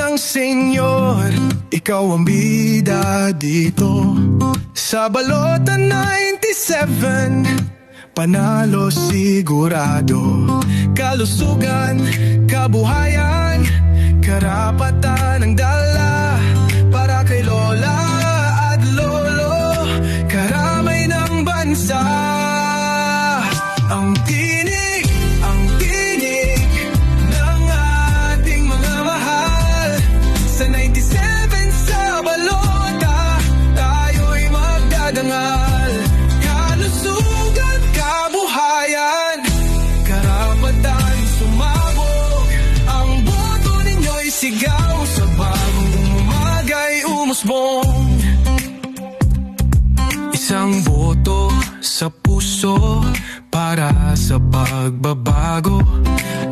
ng senyor, ikaw ang bida dito. Sa balota 97, panalo sigurado. Kalusugan, kabuhayan, karapatan ang dala. Para kay lola at lolo, karamay ng bansa. Ang tinig ng ating mga mahal. Sa 97 sa balota, tayo'y magdadangal. Kalusugan, kabuhayan, karapatan sumabog. Ang boto ninyo'y sigaw. Sa bagong umaga'y umusbong. Isang boto sa puso para sa pagbabago.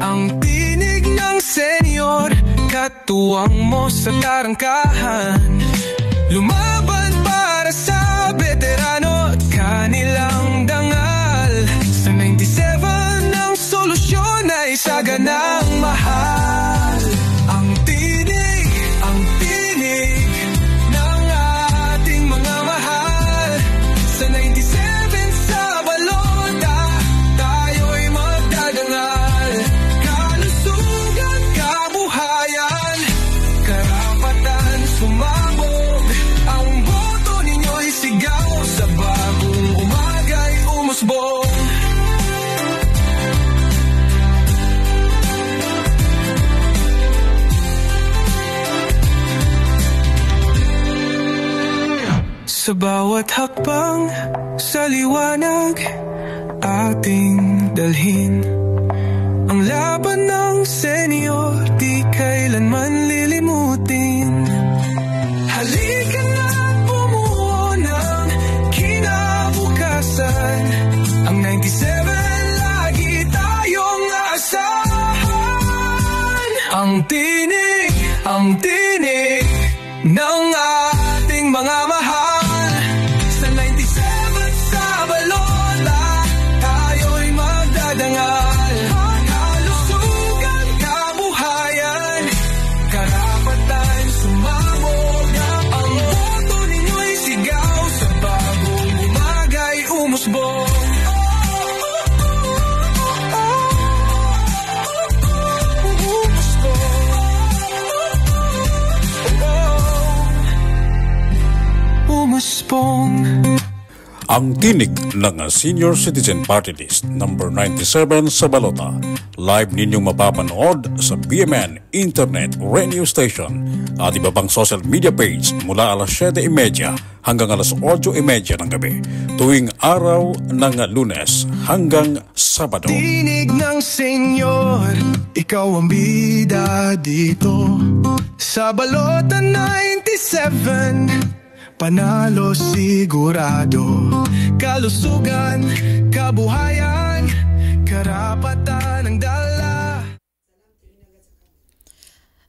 Ang tinig ng senyor, katuwang mo sa tarangkahan. Lumaban para sa veterano at kanilang dangal. Sa 97 ang solusyon ay saganang mahal. Ang tinig ng ating mga mahal. Sa 97 sa balota, tayo'y magdadangal. Kalusugan, kabuhayan, karapatan sumabog. Ang boto ninyo'y sigaw. Sa bagong umaga'y umusbong. Sa bawat hakbang, sa liwanag, ating dalhin ang laban ng senyor, di kailanman lilimutin. Halika na't bumuo ng kinabukasan. Ang 97 lagi tayong aasahan. Ang tinig ng ating mga mahal. Sa 97 sa balota, tayo'y magdadangal. Kalusugan, kabuhayan, karapatan sumabog. Ang boto ninyo'y sigaw. Sa bagong umaga'y umusbong. Ang tinig ng Senior Citizen Party List number 97 sa balota. Live ninyong mapapanood sa BMN Internet Radio Station at iba pang social media page mula alas 7:30 hanggang alas 8:30 ng gabi tuwing araw ng Lunes hanggang Sabado. Tinig ng senyor, ikaw ang bida dito. Sa balota 97, panalo sigurado. Kalusugan, kabuhayan, karapatan ang dala.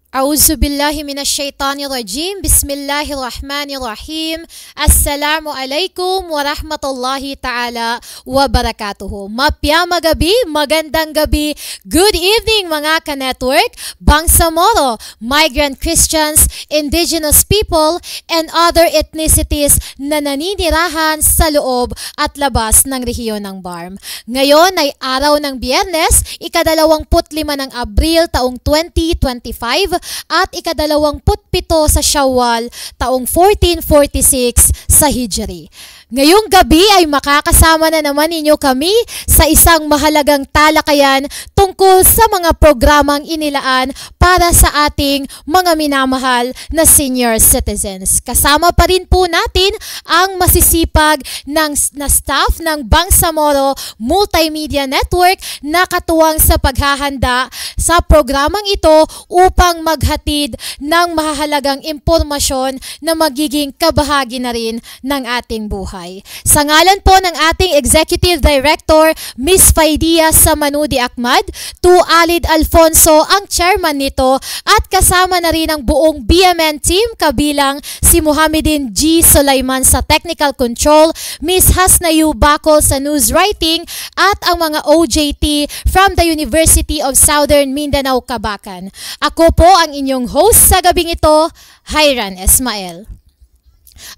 A'udzu billahi minasyaitonir rajim. Bismillahirrahmanirrahim. Assalamu alaikum warahmatullahi ta'ala wabarakatuhu. Mapyama gabi, magandang gabi. Good evening mga ka-network, Bangsamoro, migrant Christians, indigenous people, and other ethnicities na naninirahan sa loob at labas ng rehiyon ng BARM. Ngayon ay araw ng Biyernes, ika-25 ng Abril taong 2025 at ika-27 sa Shawwal taong 1446 sa Hijri. Ngayong gabi ay makakasama na naman ninyo kami sa isang mahalagang talakayan tungkol sa mga programang inilaan para sa ating mga minamahal na senior citizens. Kasama pa rin po natin ang masisipag na staff ng Bangsamoro Multimedia Network na katuwang sa paghahanda sa programang ito upang maghatid ng mahalagang impormasyon na magiging kabahagi na rin ng ating buhay. Sa ngalan po ng ating Executive Director, Ms. Faidia Samanudi Ahmad, to Alid Alfonso ang chairman nito at kasama na rin ang buong BMN team kabilang si Muhammadin G. Sulaiman sa Technical Control, Ms. Hasnayu Bacol sa News Writing at ang mga OJT from the University of Southern Mindanao, Cabacan. Ako po ang inyong host sa gabing ito, Hyran Esmael.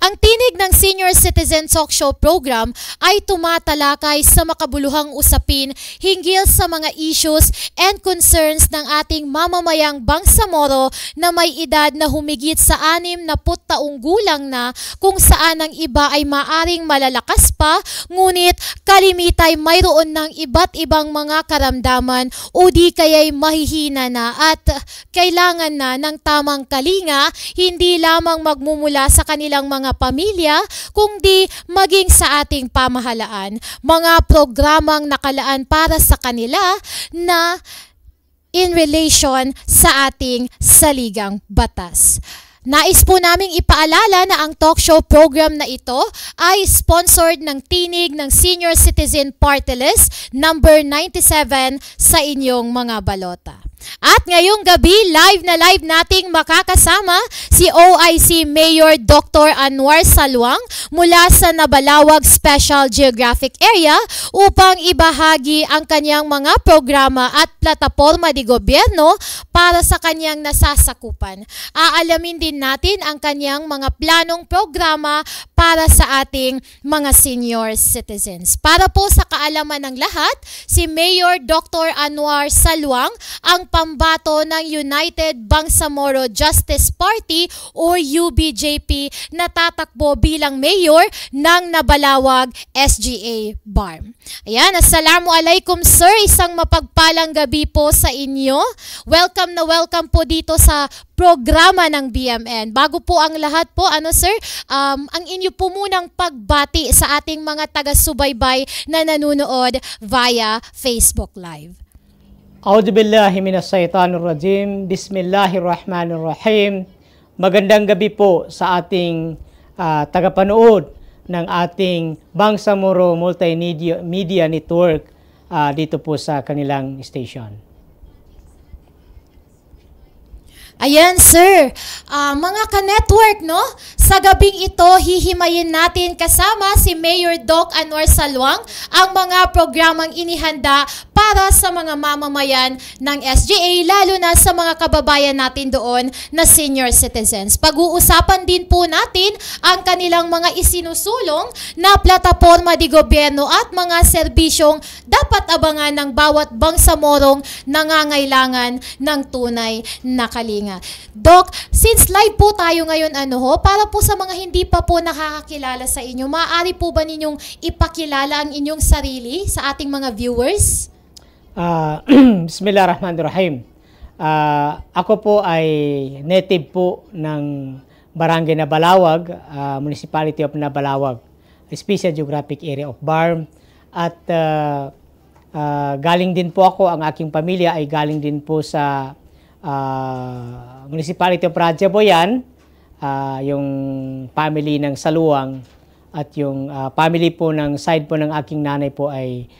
Ang tinig ng Senior Citizen Talk Show program ay tumatalakay sa makabuluhang usapin hinggil sa mga issues and concerns ng ating mamamayang Bangsamoro na may edad na humigit sa 60 taong gulang na, kung saan ang iba ay maaring malalakas pa, ngunit kalimitay mayroon ng iba't ibang mga karamdaman o di kaya'y mahihina na at kailangan na ng tamang kalinga, hindi lamang magmumula sa kanilang mga pamilya, kundi maging sa ating pamahalaan. Mga programang nakalaan para sa kanila na in relation sa ating saligang batas. Nais po naming ipaalala na ang talk show program na ito ay sponsored ng tinig ng Senior Citizen Party List number 97 sa inyong mga balota. At ngayong gabi, live na live nating makakasama si OIC Mayor Dr. Anwar Salwang mula sa Nabalawag Special Geographic Area upang ibahagi ang kanyang mga programa at plataporma di gobyerno para sa kanyang nasasakupan. Aalamin din natin ang kanyang mga planong programa para sa ating mga senior citizens. Para po sa kaalaman ng lahat, si Mayor Dr. Anwar Salwang ang pambato ng United Bangsamoro Justice Party o UBJP na tatakbo bilang mayor ng Nabalawag SGA BARM. Ayan, assalamualaikum sir, isang mapagpalang gabi po sa inyo. Welcome na welcome po dito sa programa ng BMN. Bago po ang lahat po, sir, ang inyo po munang pagbati sa ating mga taga-subaybay na nanonood via Facebook Live. A'udzubillahi minasyaitanirrajim. Bismillahirrahmanirrahim. Magandang gabi po sa ating tagapanood ng ating Bangsamoro Multimedia Network dito po sa kanilang station. Ayan sir, mga ka-network, no? Sa gabing ito, hihimayin natin kasama si Mayor Doc Anwar Salwang ang mga programang inihanda para sa mga mamamayan ng SGA, lalo na sa mga kababayan natin doon na senior citizens. Pag-uusapan din po natin ang kanilang mga isinusulong na plataporma di gobyerno at mga serbisyong dapat abangan ng bawat Bangsamorong nangangailangan ng tunay na kalinga. Doc, since live po tayo ngayon, para po sa mga hindi pa po nakakakilala sa inyo, maaari po ba ninyong ipakilala ang inyong sarili sa ating mga viewers? Bismillahirrahmanirrahim. Ako po ay native po ng Barangay Nabalawag, Municipality of Nabalawag, Special Geographic Area of BARM. At galing din po ako, ang aking pamilya ay galing din po sa Municipality of Radyaboyan, yung family ng Saluang, at yung family po ng side po ng aking nanay po ay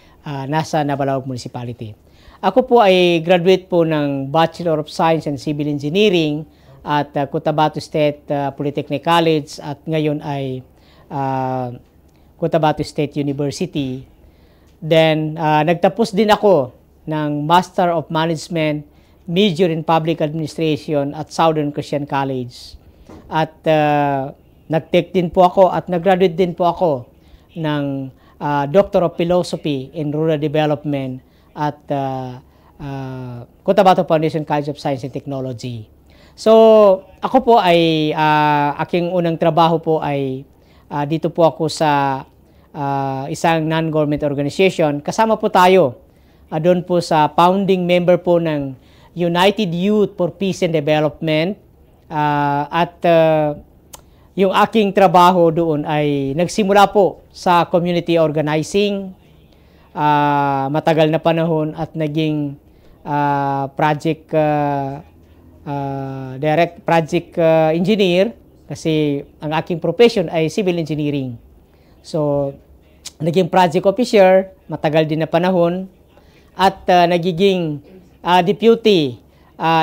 nasa Nabalawag Municipality. Ako po ay graduate po ng Bachelor of Science and Civil Engineering at Cotabato State Polytechnic College, at ngayon ay Cotabato State University. Then nagtapos din ako ng Master of Management, major in Public Administration at Southern Christian College. At nag-take din po ako at nag-graduate din po ako ng Doctor of Philosophy in Rural Development at Cotabato Foundation College of Science and Technology. So, ako po ay, aking unang trabaho po ay dito po ako sa isang non-government organization. Kasama po tayo doon po sa founding member po ng United Youth for Peace and Development, at yung aking trabaho doon ay nagsimula po sa community organizing, matagal na panahon, at naging project direct project engineer kasi ang aking profession ay civil engineering. So, naging project officer, matagal din na panahon, at nagiging deputy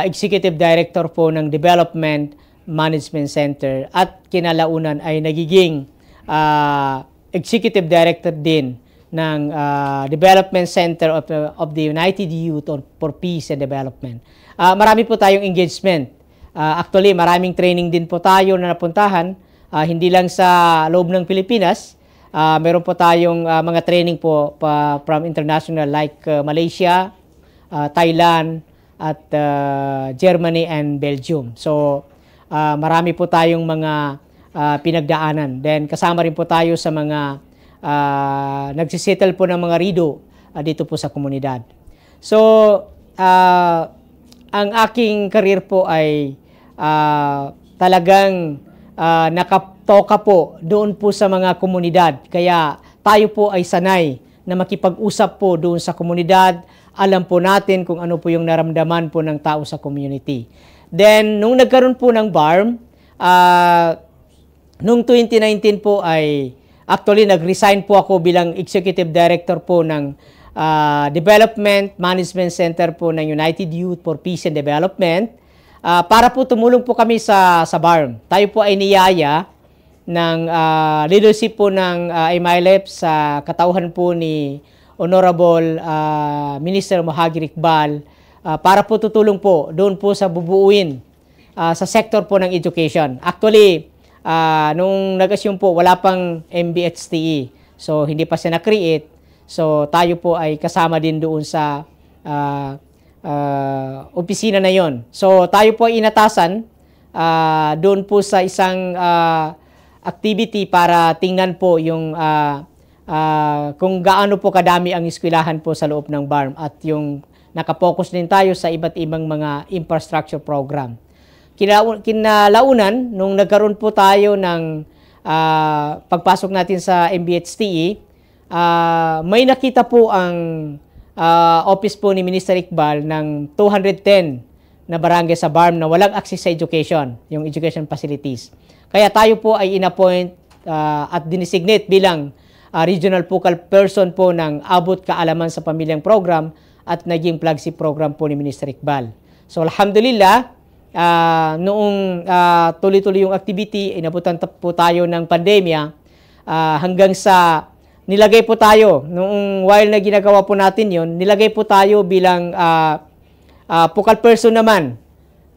executive director po ng Development Management Center at kinalaunan ay nagiging executive director din ng Development Center of the United Youth for Peace and Development. Marami po tayong engagement. Actually, maraming training din po tayo na napuntahan, hindi lang sa loob ng Pilipinas. Meron po tayong mga training po from international like Malaysia, Thailand, at Germany and Belgium. So, marami po tayong mga pinagdaanan. Then, kasama rin po tayo sa mga nagsisettle po ng mga rido dito po sa komunidad. So, ang aking career po ay talagang nakatoka po doon po sa mga komunidad. Kaya tayo po ay sanay na makipag-usap po doon sa komunidad. Alam po natin kung ano po yung naramdaman po ng tao sa community. Then, nung nagkaroon po ng BARM, nung 2019 po ay actually nag-resign po ako bilang Executive Director po ng Development Management Center po ng United Youth for Peace and Development para po tumulong po kami sa BARM. Tayo po ay niyaya ng leadership po ng MILF sa katauhan po ni Honorable Minister Mohagir Iqbal para po tutulong po doon po sa bubuuin sa sector po ng education. Actually, nung nag-assume po, wala pang MBHTE. So, hindi pa siya na-create. So, tayo po ay kasama din doon sa opisina na yon. So, tayo po ay inatasan doon po sa isang activity para tingnan po yung kung gaano po kadami ang eskwelahan po sa loob ng BARM at yung nakapokus din tayo sa iba't ibang mga infrastructure program. Kinalaunan, nung nagkaroon po tayo ng pagpasok natin sa MBHTE, may nakita po ang office po ni Minister Iqbal ng 210 na barangay sa BARM na walang access sa education, yung education facilities. Kaya tayo po ay inappoint at dinesignate bilang regional focal person po ng Abot Kaalaman sa Pamilyang Program at naging flagship program po ni Minister Iqbal. So, alhamdulillah, noong tuloy-tuloy yung activity, inabutan po tayo ng pandemya hanggang sa nilagay po tayo, noong while na ginagawa po natin yon, nilagay po tayo bilang focal person naman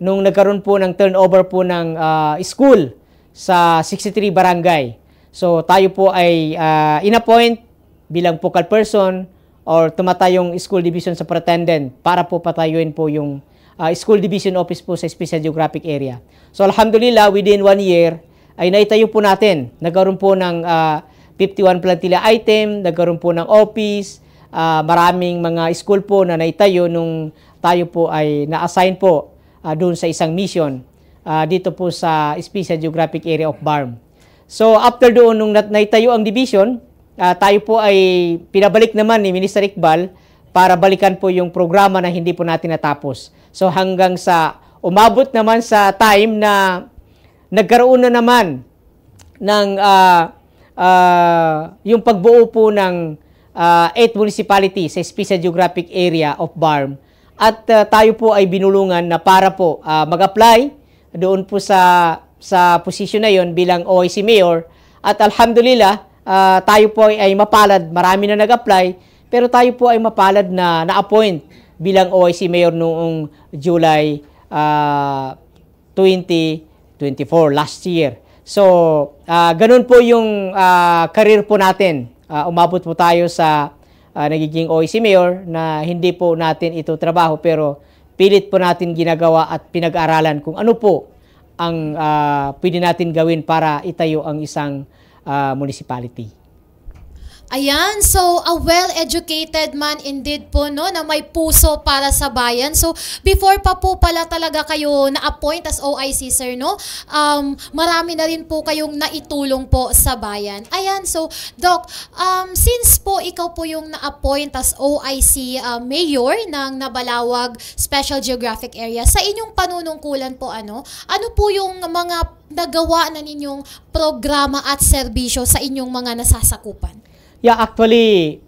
nung nagkaroon po ng turnover po ng school sa 63 barangay. So tayo po ay inappoint bilang focal person or tumatayong school division superintendent para po patayuin po yung school division office po sa Special Geographic Area. So alhamdulillah, within 1 year ay naitayo po natin. Nagkaroon po ng 51 plantilla item, nagkaroon po ng office, maraming mga school po na naitayo nung tayo po ay na-assign po doon sa isang mission dito po sa Special Geographic Area of BARM. So after doon, nung naitayo ang division, tayo po ay pinabalik naman ni Minister Iqbal para balikan po yung programa na hindi po natin natapos. So hanggang sa umabot naman sa time na nagkaroon na naman ng yung pagbuo po ng 8 municipalities sa Special Geographic Area of BARM at tayo po ay binulungan na para po mag-apply doon po sa posisyon na yon bilang OIC Mayor at alhamdulillah tayo po ay mapalad, marami na nag-apply pero tayo po ay mapalad na na-appoint bilang OIC Mayor noong July 2024 last year. So, ganun po yung career po natin. Umabot po tayo sa nagiging OIC Mayor na hindi po natin ito trabaho pero pilit po natin ginagawa at pinag-aralan kung ano po ang pwede natin gawin para itayo ang isang municipality. Ayan, so a well-educated man indeed po, no, na may puso para sa bayan. So before pa po pala talaga kayo na-appoint as OIC, sir, no, marami na rin po kayong naitulong po sa bayan. Ayan, so Doc, since po ikaw po yung na-appoint as OIC mayor ng Nabalawag Special Geographic Area, sa inyong panunungkulan po, ano po yung mga nagawa na ninyong programa at serbisyo sa inyong mga nasasakupan? Yeah, actually,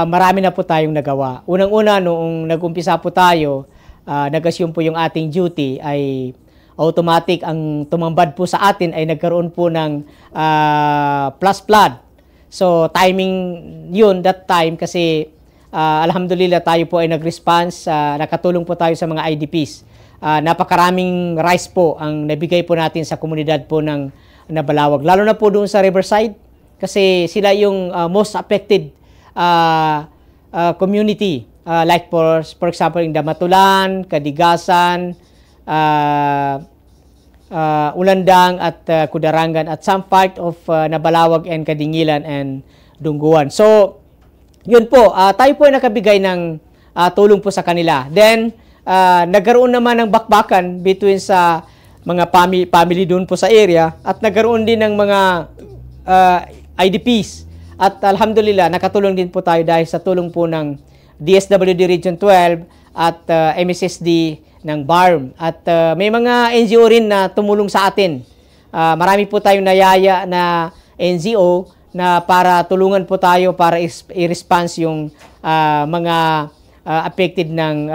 marami na po tayong nagawa. Unang-una, noong nag-umpisa po tayo, nag-assume po yung ating duty, ay automatic ang tumambad po sa atin ay nagkaroon po ng plus flood. So, timing yun, that time, kasi alhamdulillah tayo po ay nag-response, nakatulong po tayo sa mga IDPs. Napakaraming rice po ang nabigay po natin sa komunidad po ng Nabalawag. Lalo na po doon sa Riverside, kasi sila yung most affected community. Like for example, in Damatulan, Kadigasan, Ulandang at Kudarangan at some part of Nabalawag and Kadingilan and Dungguan. So, yun po, tayo po ay nakabigay ng tulong po sa kanila. Then, nagkaroon naman ng bakbakan between sa mga family doon po sa area at nagkaroon din ng mga IDPs. At alhamdulillah, nakatulong din po tayo dahil sa tulong po ng DSWD Region 12 at MSSD ng BARM. At may mga NGO rin na tumulong sa atin. Marami po tayong nayaya na NGO na para tulungan po tayo para i-response yung mga affected ng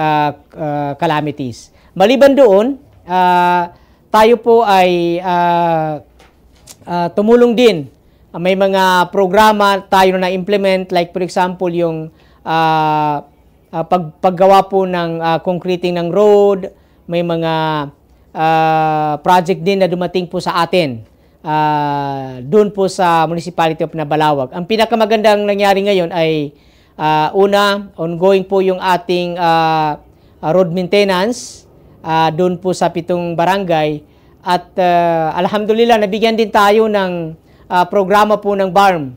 calamities. Maliban doon, tayo po ay tumulong din. May mga programa tayo na implement, like for example yung paggawa po ng concreting ng road. May mga project din na dumating po sa atin doon po sa Municipality of Nabalawag. Ang pinakamagandang nangyari ngayon ay una, ongoing po yung ating road maintenance doon po sa 7 barangay. At alhamdulillah, nabigyan din tayo ng programa po ng BARM,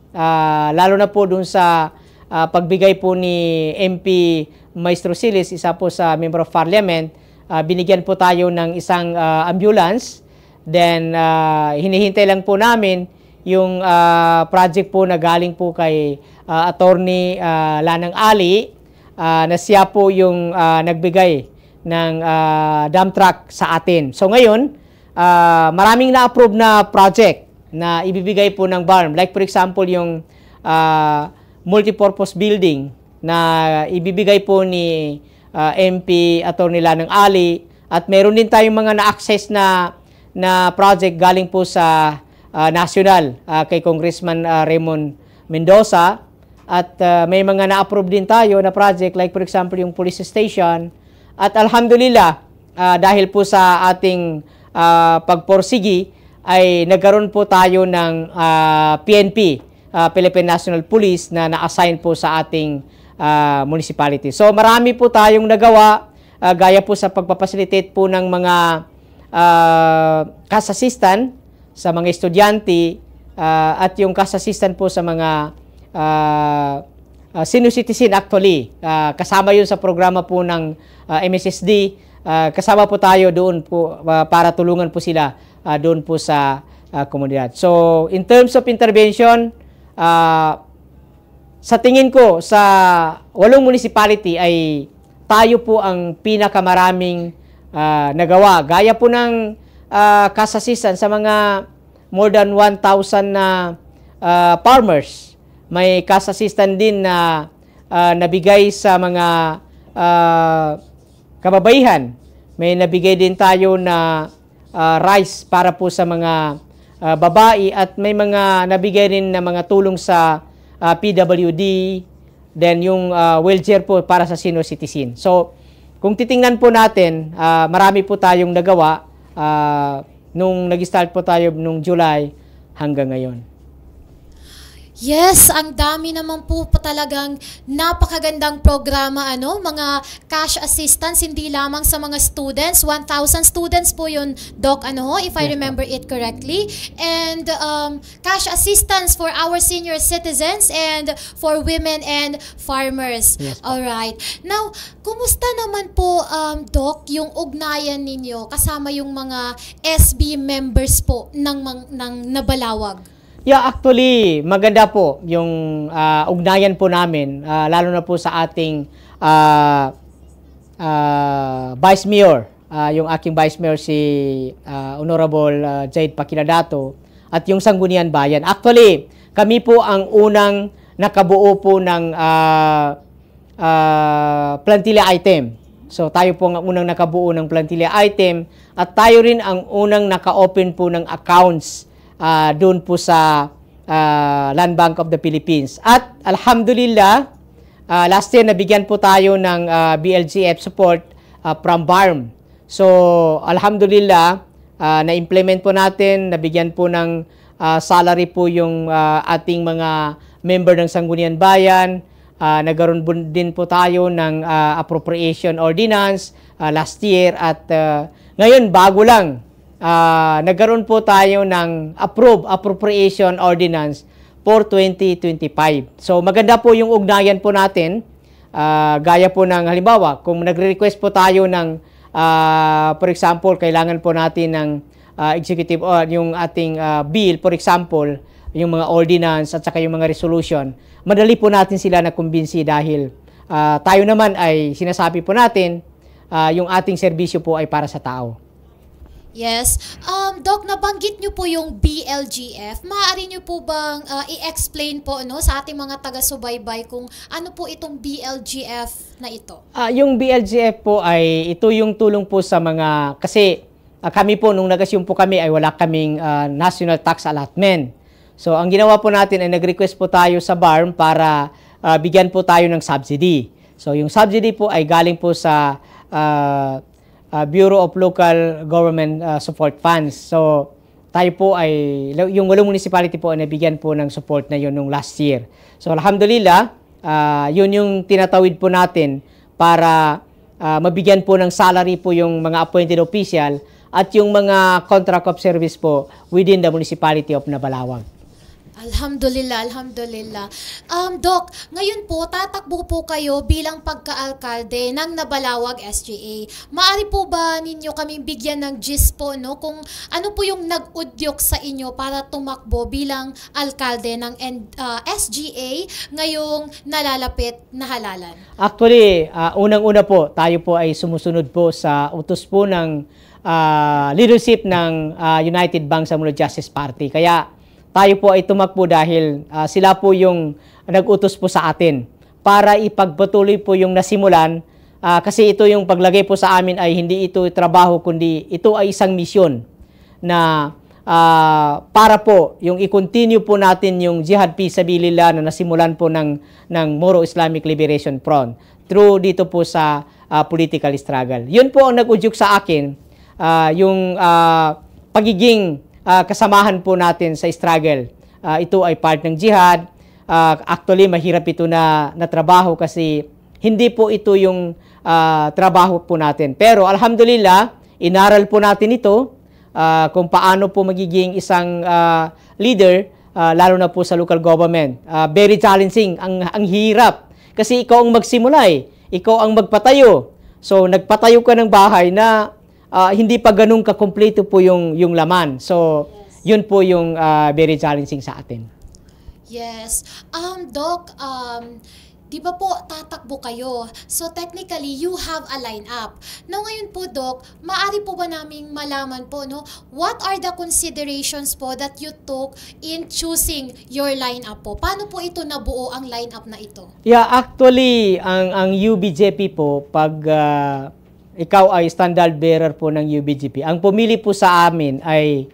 lalo na po dun sa pagbigay po ni MP Maestro Silis, isa po sa Member of Parliament, binigyan po tayo ng isang ambulance. Then, hinihintay lang po namin yung project po na galing po kay Attorney Lanang Ali, na siya po yung nagbigay ng dump truck sa atin. So ngayon, maraming na-approve na project na ibibigay po ng BARM. Like for example, yung multipurpose building na ibibigay po ni MP Attorney Lanang Ali. At meron din tayong mga na-access na project galing po sa national kay Congressman Raymond Mendoza. At may mga na-approve din tayo na project, like for example yung police station. At alhamdulillah, dahil po sa ating pagporsigi, ay nagkaroon po tayo ng PNP, Philippine National Police, na na-assign po sa ating municipality. So marami po tayong nagawa, gaya po sa pagpapasilitate po ng mga cash assistant sa mga estudyante at yung cash assistant po sa mga senior citizen actually. Kasama yun sa programa po ng MSSD. Kasama po tayo doon po para tulungan po sila doon po sa komunidad. So, in terms of intervention, sa tingin ko, sa 8 municipality ay tayo po ang pinakamaraming nagawa. Gaya po ng cash assistance sa mga more than 1,000 na farmers. May cash assistance din na nabigay sa mga kababaihan. May nabigay din tayo na rice para po sa mga babae at may mga nabigay rin na mga tulong sa PWD, then yung wheelchair po para sa senior citizen. So, kung titingnan po natin, marami po tayong nagawa nung nag-start po tayo nung July hanggang ngayon. Yes, ang dami naman po pa talagang napakagandang programa, mga cash assistance, hindi lamang sa mga students, 1,000 students po yun, Doc, if I remember it correctly. And cash assistance for our senior citizens and for women and farmers. Yes, Alright. Now, kumusta naman po, Doc, yung ugnayan ninyo kasama yung mga SB members po ng Nabalawag? Yeah, actually, maganda po yung ugnayan po namin, lalo na po sa ating Vice Mayor, yung aking Vice Mayor si Honorable Jade Pakiladato at yung Sangguniang Bayan. Actually, kami po ang unang nakabuo po ng plantilla item. So, tayo po ang unang nakabuo ng plantilla item at tayo rin ang unang naka-open po ng accounts doon po sa Land Bank of the Philippines. At alhamdulillah, last year nabigyan po tayo ng BLGF support from BARM. So alhamdulillah, na-implement po natin, nabigyan po ng salary po yung ating mga member ng Sangguniang Bayan. Nagkaroon din po tayo ng appropriation ordinance last year at ngayon bago lang nagkaroon po tayo ng appropriation ordinance for 2025. So maganda po yung ugnayan po natin. Gaya po ng halimbawa, kung nagre-request po tayo ng for example, kailangan po natin ng executive yung ating bill, for example, yung mga ordinance at saka yung mga resolution, madali po natin sila na kumbinsi dahil tayo naman ay sinasabi po natin yung ating serbisyo po ay para sa tao. Yes. Doc, nabanggit nyo po yung BLGF. Maaari nyo po bang i-explain po sa ating mga taga-subaybay kung ano po itong BLGF na ito? Yung BLGF po ay ito yung tulong po sa mga, kasi kami po nung nag-assume po kami ay wala kaming national tax allotment. So ang ginawa po natin ay nag-request po tayo sa BARM para bigyan po tayo ng subsidy. So yung subsidy po ay galing po sa Bureau of Local Government Support Funds. So, tayo po ay, yung walong municipality po ay nabigyan po ng support na yun nung last year. So, alhamdulillah, yun yung tinatawid po natin para mabigyan po ng salary po yung mga appointed official at yung mga contract of service po within the municipality of Nabalawag. Alhamdulillah, alhamdulillah. Doc, ngayon po, tatakbo po kayo bilang pagka-alkalde ng Nabalawag SGA. Maari po ba ninyo kaming bigyan ng gist po, kung ano po yung nag-udyok sa inyo para tumakbo bilang alkalde ng SGA ngayong nalalapit na halalan? Actually, unang-una po, tayo po ay sumusunod po sa utos po ng leadership ng United Bangsamoro Justice Party. Kaya, tayo po ay tumakbo dahil sila po yung nag-utos po sa atin para ipagpatuloy po yung nasimulan kasi ito yung paglagay po sa amin ay hindi ito trabaho kundi ito ay isang misyon na para po yung i-continue po natin yung jihad fi sabilillah na nasimulan po ng Moro Islamic Liberation Front through dito po sa political struggle. Yun po ang nag-udyok sa akin yung pagiging kasamahan po natin sa struggle. Ito ay part ng jihad. Actually, mahirap ito na trabaho kasi hindi po ito yung trabaho po natin. Pero alhamdulillah, inaral po natin ito kung paano po magiging isang leader, lalo na po sa local government. Very challenging, ang hirap. Kasi ikaw ang magsimula ikaw ang magpatayo. So, nagpatayo ka ng bahay na hindi pa ganun ka-kompleto po yung laman. So, yun po yung very challenging sa atin. Yes. Doc, di ba po tatakbo kayo? So, technically, you have a lineup. Now, ngayon po, Doc, maaari po ba naming malaman po, what are the considerations po that you took in choosing your lineup po? Paano po ito nabuo ang lineup na ito? Yeah, actually, ang UBJP po, pag ikaw ay standard bearer po ng UBJP. Ang pumili po sa amin ay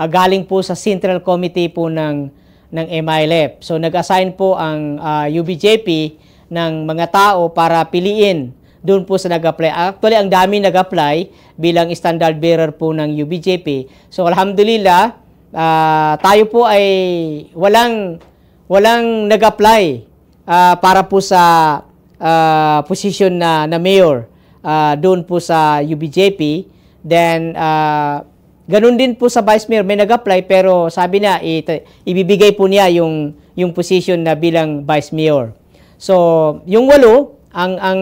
galing po sa Central Committee po ng MILF. So nag-assign po ang UBJP ng mga tao para piliin doon po sa nag-apply. Actually, ang dami nag-apply bilang standard bearer po ng UBJP. So alhamdulillah, tayo po ay walang walang nag-apply para po sa position na mayor doon po sa UBJP. Then, ganun din po sa vice mayor, may nag-apply pero sabi na ibibigay po niya yung position na bilang vice mayor. So, yung 8, ang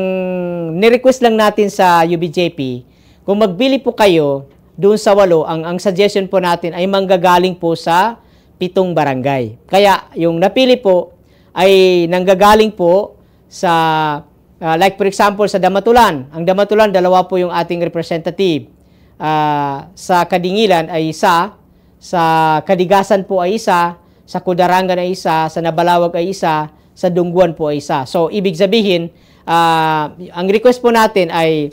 ni-request lang natin sa UBJP, kung magbili po kayo doon sa 8, ang suggestion po natin ay manggagaling po sa 7 barangay. Kaya yung napili po ay nanggagaling po sa, like for example, sa Damatulan. Ang Damatulan, 2 po yung ating representative. Sa Kadingilan ay 1, sa Kadigasan po ay 1, sa Kudarangan ay 1, sa Nabalawag ay 1, sa Dungguan po ay 1. So, ibig sabihin, ang request po natin ay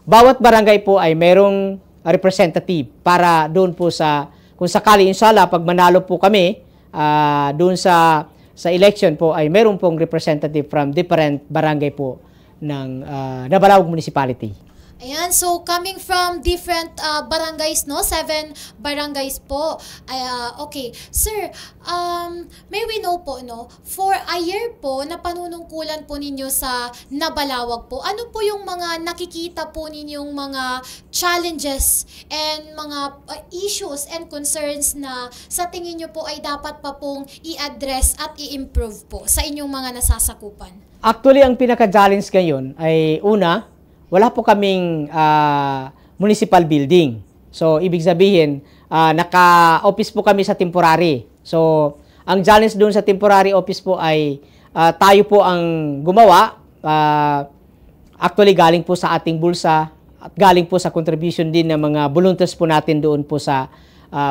bawat barangay po ay merong representative para doon po sa, kung sakali inshallah pag manalo po kami doon sa election po ay meron pong representative from different barangay po ng Nabalawag Municipality. Ayan, so coming from different barangays, no? 7 barangays po. Okay. Sir, may we know po, no? For a year po, na panunungkulan po ninyo sa Nabalawag po, ano po yung mga nakikita po ninyong mga challenges and mga issues and concerns na sa tingin nyo po ay dapat pa pong i-address at i-improve po sa inyong mga nasasakupan? Actually, ang pinaka-challenge ngayon ay wala po kaming municipal building. So, ibig sabihin, naka-office po kami sa temporary. So, ang challenge doon sa temporary office po ay tayo po ang gumawa. Actually, galing po sa ating bulsa at galing po sa contribution din ng mga volunteers po natin doon po sa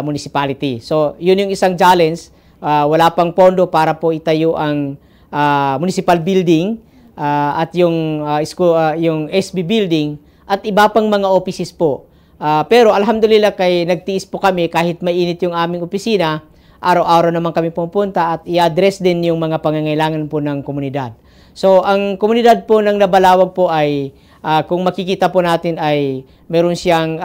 municipality. So, yun yung isang challenge. Wala pang pondo para po itayo ang municipal building. At yung yung SB building at iba pang mga offices po. Pero alhamdulillah nagtiis po kami kahit mainit yung aming opisina, araw-araw naman kami pupunta at i-address din yung mga pangangailangan po ng komunidad. So ang komunidad po ng Nabalawag po ay kung makikita po natin ay meron siyang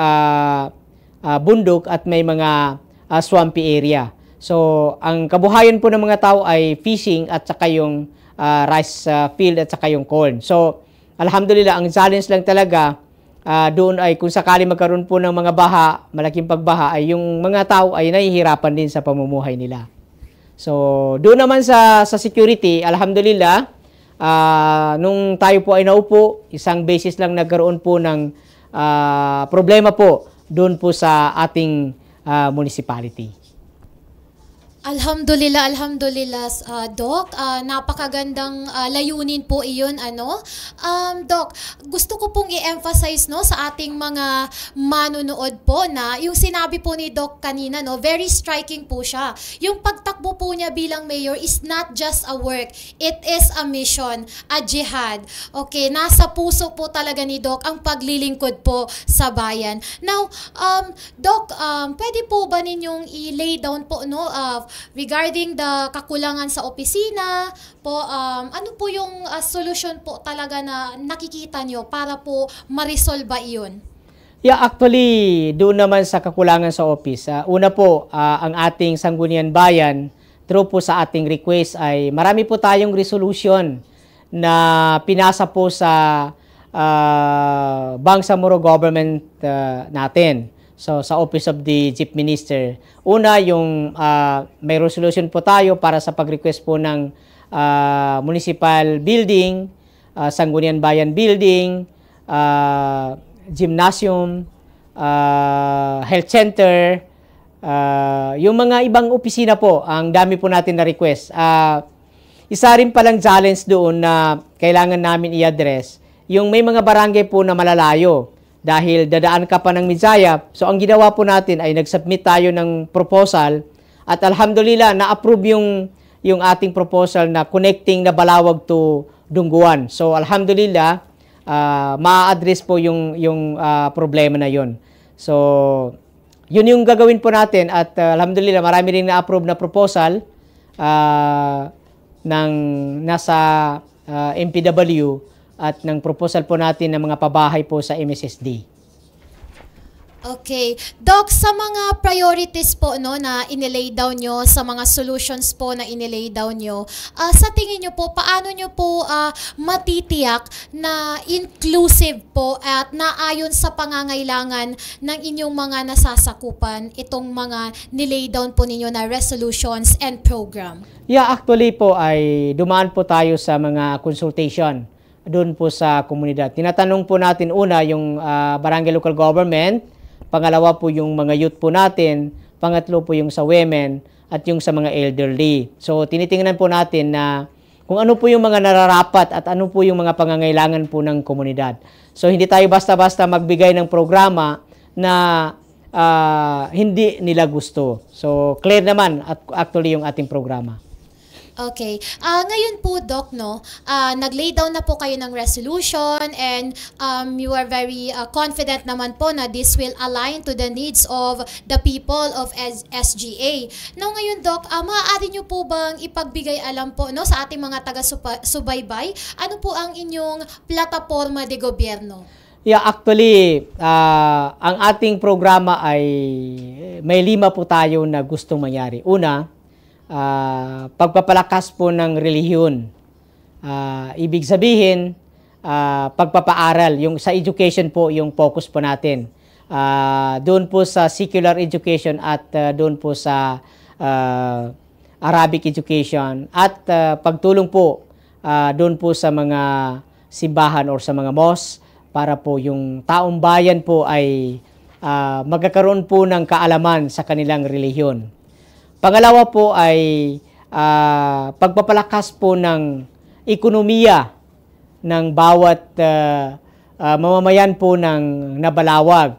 bundok at may mga swampy area. So ang kabuhayan po ng mga tao ay fishing at saka yung rice field at saka yung corn. So, alhamdulillah, ang challenge lang talaga doon ay kung sakali magkaroon po ng mga baha, malaking pagbaha, ay yung mga tao ay nahihirapan din sa pamumuhay nila. So, doon naman sa security, alhamdulillah, nung tayo po ay naupo, isang basis lang nagkaroon po ng problema po doon po sa ating municipality. Alhamdulillah, Doc. Napakagandang layunin po iyon, ano? Doc, gusto ko pong i-emphasize, no, sa ating mga manonood po na yung sinabi po ni Doc kanina, no, very striking po siya. Yung pagtakbo po niya bilang mayor is not just a work, it is a mission, a jihad. Okay, nasa puso po talaga ni Doc ang paglilingkod po sa bayan. Now, Doc, pwede po ba ninyong i-lay down po, no, regarding the kakulangan sa opisina po, ano po yung solution po talaga na nakikita nyo para po ma-resolve iyon? Yeah, actually, doon naman sa kakulangan sa office. Una po, ang ating Sangguniang Bayan, through po sa ating request ay marami po tayong resolution na pinasa po sa Bangsamoro government natin. So, sa Office of the Chief Minister. Una, yung may resolution po tayo para sa pag-request po ng municipal building, Sangguniang Bayan building, gymnasium, health center, yung mga ibang opisina po, ang dami po natin na request. Isa rin palang challenge doon na kailangan namin i-address, yung may mga barangay po na malalayo. Dahil dadaan ka pa ng Mizaya. So, ang ginawa po natin ay nag-submit tayo ng proposal at alhamdulillah, na-approve yung ating proposal na connecting Nabalawag to Dungguan. So, alhamdulillah, ma-address po yung problema na yon. So, yun yung gagawin po natin at alhamdulillah, marami rin na-approve na proposal ng nasa MPW at ng proposal po natin ng mga pabahay po sa MSSD. Okay. Doc, sa mga priorities po no, na inilay down nyo, sa mga solutions po na inilay down nyo, sa tingin nyo po, paano nyo po matitiyak na inclusive po at naayon sa pangangailangan ng inyong mga nasasakupan itong mga nilay down po ninyo na resolutions and program? Yeah, actually po ay dumaan po tayo sa mga consultation doon po sa komunidad. Tinatanong po natin una yung barangay local government, pangalawa po yung mga youth po natin, pangatlo po yung sa women, at yung sa mga elderly. So, tinitingnan po natin na kung ano po yung mga nararapat at ano po yung mga pangangailangan po ng komunidad. So, hindi tayo basta-basta magbigay ng programa na hindi nila gusto. So, clear naman at actually yung ating programa. Okay. Ngayon po, Doc, no, nag-lay down na po kayo ng resolution and you are very confident naman po na this will align to the needs of the people of SGA. Now, ngayon, Doc, maaari nyo po bang ipagbigay alam po no, sa ating mga taga-subaybay, ano po ang inyong plataforma de gobyerno? Yeah, actually, ang ating programa ay may 5 po tayo na gustong mangyari. Una, pagpapalakas po ng relihiyon. Ibig sabihin, pagpapaaral, yung sa education po yung focus po natin. Doon po sa secular education at doon po sa Arabic education at pagtulong po doon po sa mga simbahan or sa mga mosque para po yung taong bayan po ay magkakaroon po ng kaalaman sa kanilang relihiyon. Pangalawa po ay pagpapalakas po ng ekonomiya ng bawat mamamayan po ng Nabalawag.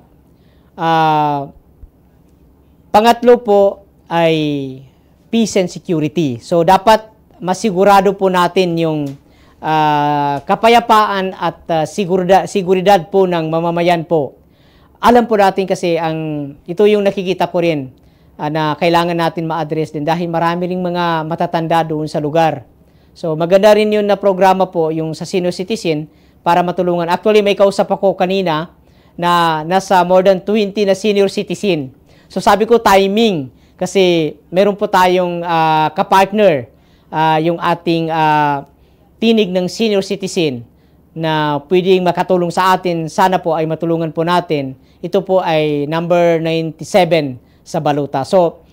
Pangatlo po ay peace and security. So dapat masigurado po natin yung kapayapaan at seguridad po ng mamamayan po. Alam po natin kasi ito yung nakikita ko rin na kailangan natin ma-address din dahil marami ring mga matatanda doon sa lugar. So maganda rin yun na programa po yung sa senior citizen para matulungan. Actually may kausap ako kanina na nasa more than 20 na senior citizen. So sabi ko timing kasi meron po tayong kapartner yung ating tinig ng senior citizen na pwedeng makatulong sa atin. Sana po ay matulungan po natin. Ito po ay number 97 sa Baluta. So,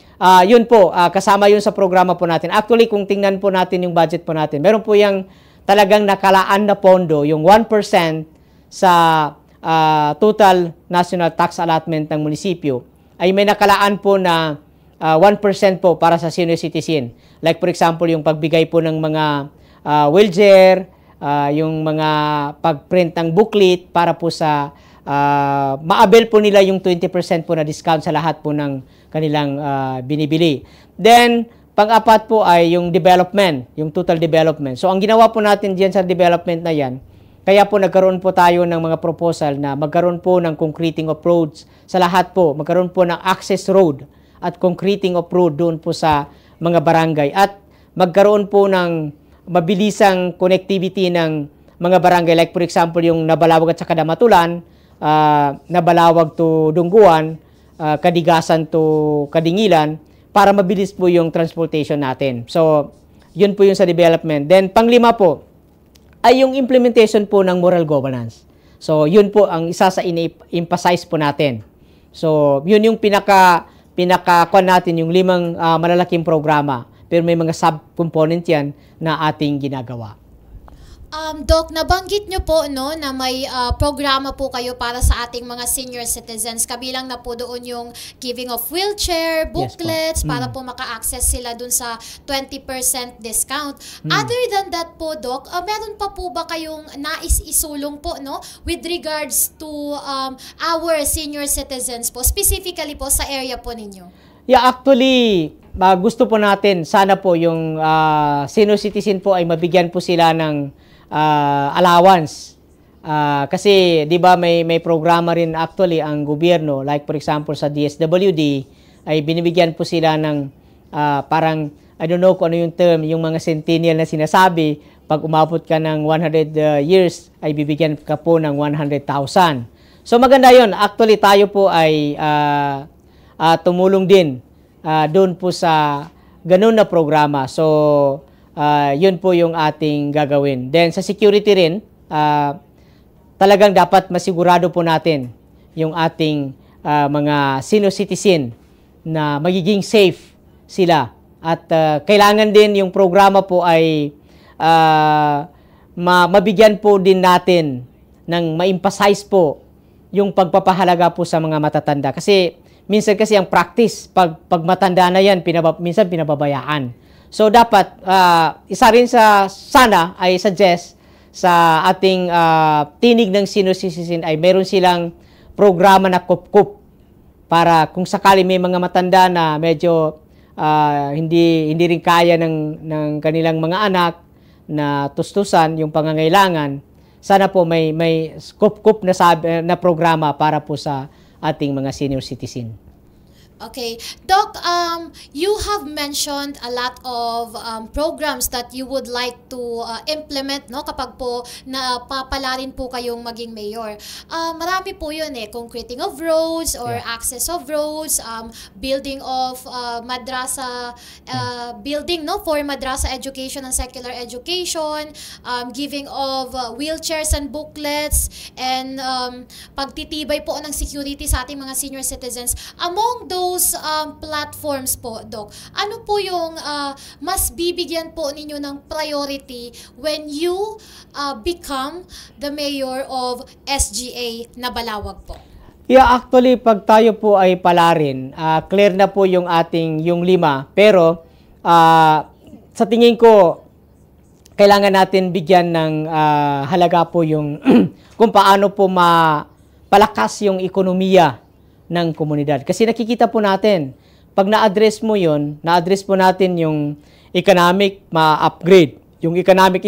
yun po, kasama yun sa programa po natin. Actually, kung tingnan po natin yung budget po natin, meron po yung talagang nakalaan na pondo, yung 1% sa total national tax allotment ng munisipyo, ay may nakalaan po na 1% po para sa senior citizen. Like for example, yung pagbigay po ng mga wheelchair, yung mga pagprint ng booklet para po sa ma-avail po nila yung 20% po na discount sa lahat po ng kanilang binibili. Then, pang-apat po ay yung development, yung total development. So, ang ginawa po natin diyan sa development na yan, kaya po nagkaroon po tayo ng mga proposal na magkaroon po ng concreting of roads sa lahat po. Magkaroon po ng access road at concreting of road doon po sa mga barangay. At magkaroon po ng mabilisang connectivity ng mga barangay. Like for example, yung Nabalawag at saka Damatulan, Nabalawag to Dungguan, Kadigasan to Kadingilan, para mabilis po yung transportation natin. So, yun po yung sa development. Then, pang-5 po, ay yung implementation po ng moral governance. So, yun po ang isa sa ini-emphasize po natin. So, yun yung pinaka-kuan natin, yung 5 malalaking programa. Pero may mga sub-component yan na ating ginagawa. Doc, nabanggit nyo po no, na may programa po kayo para sa ating mga senior citizens. Kabilang na po doon yung giving of wheelchair, booklets, para po maka-access sila dun sa 20% discount. Other than that po, Doc, meron pa po ba kayong nais isulong po no, with regards to our senior citizens po, specifically po sa area po ninyo? Yeah, actually, gusto po natin, sana po yung senior citizen po ay mabigyan po sila ng allowance. Kasi 'di ba may programa rin actually ang gobyerno, like for example sa DSWD ay binibigyan po sila ng parang I don't know kung ano yung term, yung mga centennial na sinasabi, pag umabot ka ng 100 years ay bibigyan ka po ng 100,000. So maganda yun. Actually, tayo po ay tumulong din doon po sa ganun na programa. So, yun po yung ating gagawin. Then, sa security rin, talagang dapat masigurado po natin yung ating mga senior citizen na magiging safe sila. At kailangan din yung programa po ay mabigyan po din natin ng ma-emphasize po yung pagpapahalaga po sa mga matatanda. Kasi minsan kasi ang practice, pag matanda na yan, minsan pinababayaan. So dapat, isa rin sana ay suggest sa ating tinig ng senior citizen ay meron silang programa na kup-kup para kung sakali may mga matanda na medyo hindi rin kaya ng kanilang mga anak na tustusan yung pangangailangan, sana po may kup-kup na programa para po sa ating mga senior citizen. Okay. Doc, you have mentioned a lot of programs that you would like to implement, no, kapag po napapalarin po kayong maging mayor. Marami po yun concreting of roads or access of roads, building of madrasa, building, no, for madrasa education and secular education, giving of wheelchairs and booklets, and pagtitibay po ng security sa ating mga senior citizens. Among those platforms po, Doc, ano po yung mas bibigyan po ninyo ng priority when you become the mayor of SGA na Balawag po? Yeah, actually, pag tayo po ay palarin, clear na po yung yung 5, pero sa tingin ko, kailangan natin bigyan ng halaga po yung kung paano po mapalakas yung ekonomiya ng komunidad. Kasi nakikita po natin, pag na-address mo yun, na-address po natin yung economic ma-upgrade, yung economic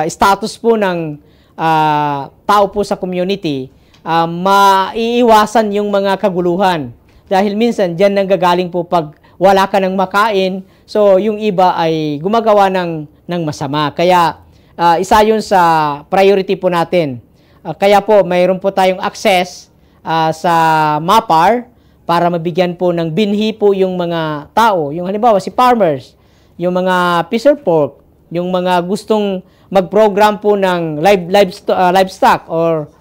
status po ng tao po sa community, maiiwasan yung mga kaguluhan. Dahil minsan, dyan nanggagaling po pag wala ka ng makain, so yung iba ay gumagawa ng masama. Kaya, isa yun sa priority po natin. Kaya po, mayroon po tayong access sa MAPAR para mabigyan po ng binhi po yung mga tao. Yung halimbawa, si farmers, yung mga fisher folk, yung mga gustong mag-program po ng livestock or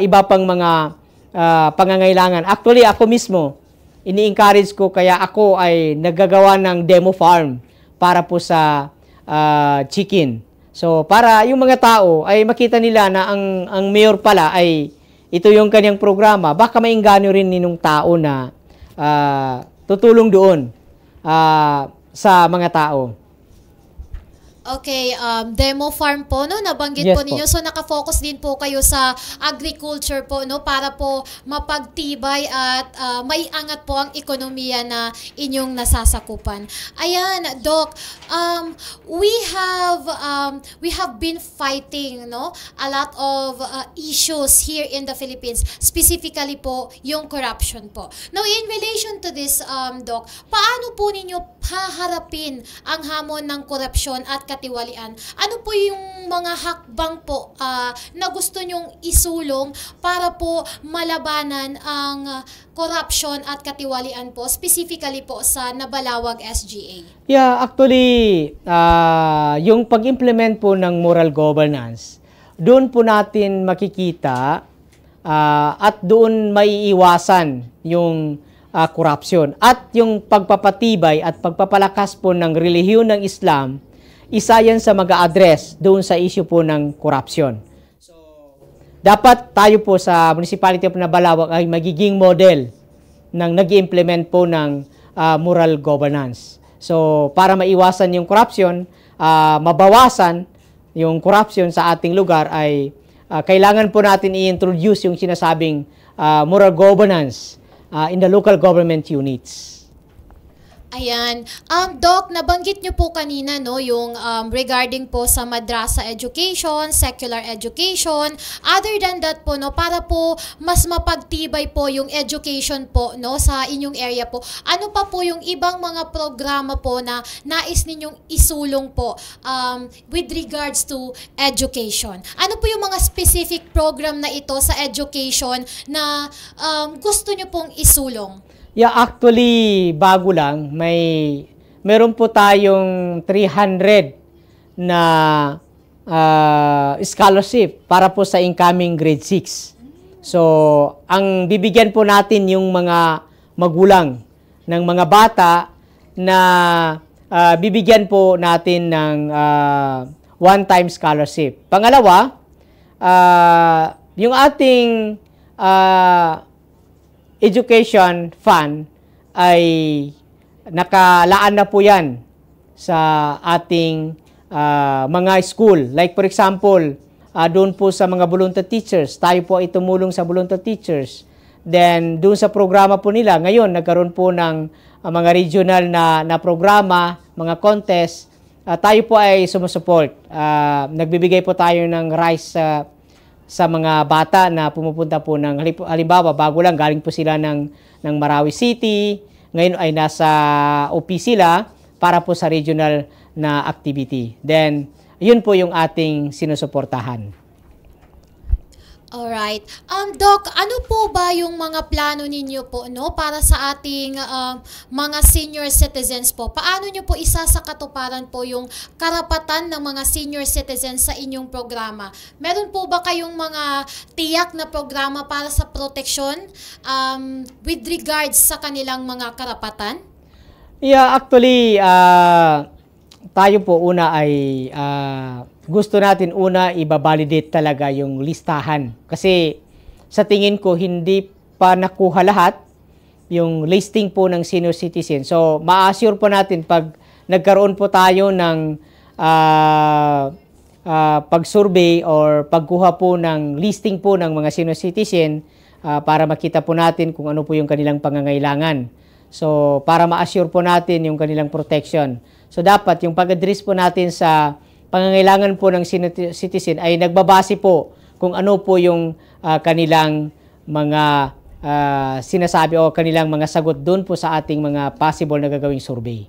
iba pang mga pangangailangan. Actually, ako mismo, ini-encourage ko, kaya ako ay naggagawa ng demo farm para po sa chicken. So, para yung mga tao ay makita nila na ang mayor pala ay ito yung kanyang programa, baka maingganyo rin ninong tao na tutulong doon sa mga tao. Okay, demo farm po, no? Nabanggit po ninyo. So, nakafocus din po kayo sa agriculture po, no? Para po mapagtibay at maiangat po ang ekonomiya na inyong nasasakupan. Ayan, Doc, we have been fighting, no? A lot of issues here in the Philippines, specifically po yung corruption po. Now, in relation to this, Doc, paano po ninyo haharapin ang hamon ng korupsyon at katiwalian? Ano po yung mga hakbang po na gusto nyong isulong para po malabanan ang corruption at katiwalian po, specifically po sa Nabalawag SGA? Yeah, actually, yung pag-implement po ng moral governance, doon po natin makikita at doon maiiwasan yung corruption. At yung pagpapatibay at pagpapalakas po ng relihiyon ng Islam, isa yan sa mag-a-address doon sa issue po ng corruption. So, dapat tayo po sa Municipality of Nabalawag ay magiging model ng nag-implement po ng moral governance. So, para maiwasan yung corruption, mabawasan yung corruption sa ating lugar ay kailangan po natin i-introduce yung sinasabing moral governance in the local government units. Ayan. Doc, nabanggit nyo po kanina no, yung regarding po sa madrasa education, secular education. Other than that po, no, para po mas mapagtibay po yung education po no, sa inyong area po. Ano pa po yung ibang mga programa po na nais ninyong isulong po with regards to education? Ano po yung mga specific program na ito sa education na gusto nyo pong isulong? Yeah, actually, bago lang, meron po tayong 300 na scholarship para po sa incoming grade 6. So, ang bibigyan po natin yung mga magulang ng mga bata na bibigyan po natin ng one-time scholarship. Pangalawa, yung ating education fund ay nakalaan na po yan sa ating mga school. Like for example, doon po sa mga volunteer teachers, tayo po ay tumulong sa volunteer teachers. Then doon sa programa po nila, ngayon nagkaroon po ng mga regional na programa, mga contest, tayo po ay sumusupport. Nagbibigay po tayo ng rice sa mga bata na pumupunta po ng, halimbawa, bago lang, galing po sila ng Marawi City, ngayon ay nasa OP sila para po sa regional na activity. Then, yun po yung ating sinusuportahan. Alright. Doc, ano po ba yung mga plano ninyo po no para sa ating mga senior citizens po? Paano nyo po isasakatuparan po yung karapatan ng mga senior citizens sa inyong programa? Meron po ba kayong mga tiyak na programa para sa proteksyon with regards sa kanilang mga karapatan? Yeah, actually, tayo po una ay gusto natin una i-validate talaga yung listahan. Kasi sa tingin ko hindi pa nakuha lahat yung listing po ng senior citizen. So ma-assure po natin pag nagkaroon po tayo ng pag-survey or pagkuha po ng listing po ng mga senior citizen para makita po natin kung ano po yung kanilang pangangailangan. So para ma-assure po natin yung kanilang protection. So dapat yung pag-address po natin sa pangangailangan po ng citizen ay nagbabase po kung ano po yung kanilang mga sinasabi o kanilang mga sagot doon po sa ating mga possible na gagawing survey.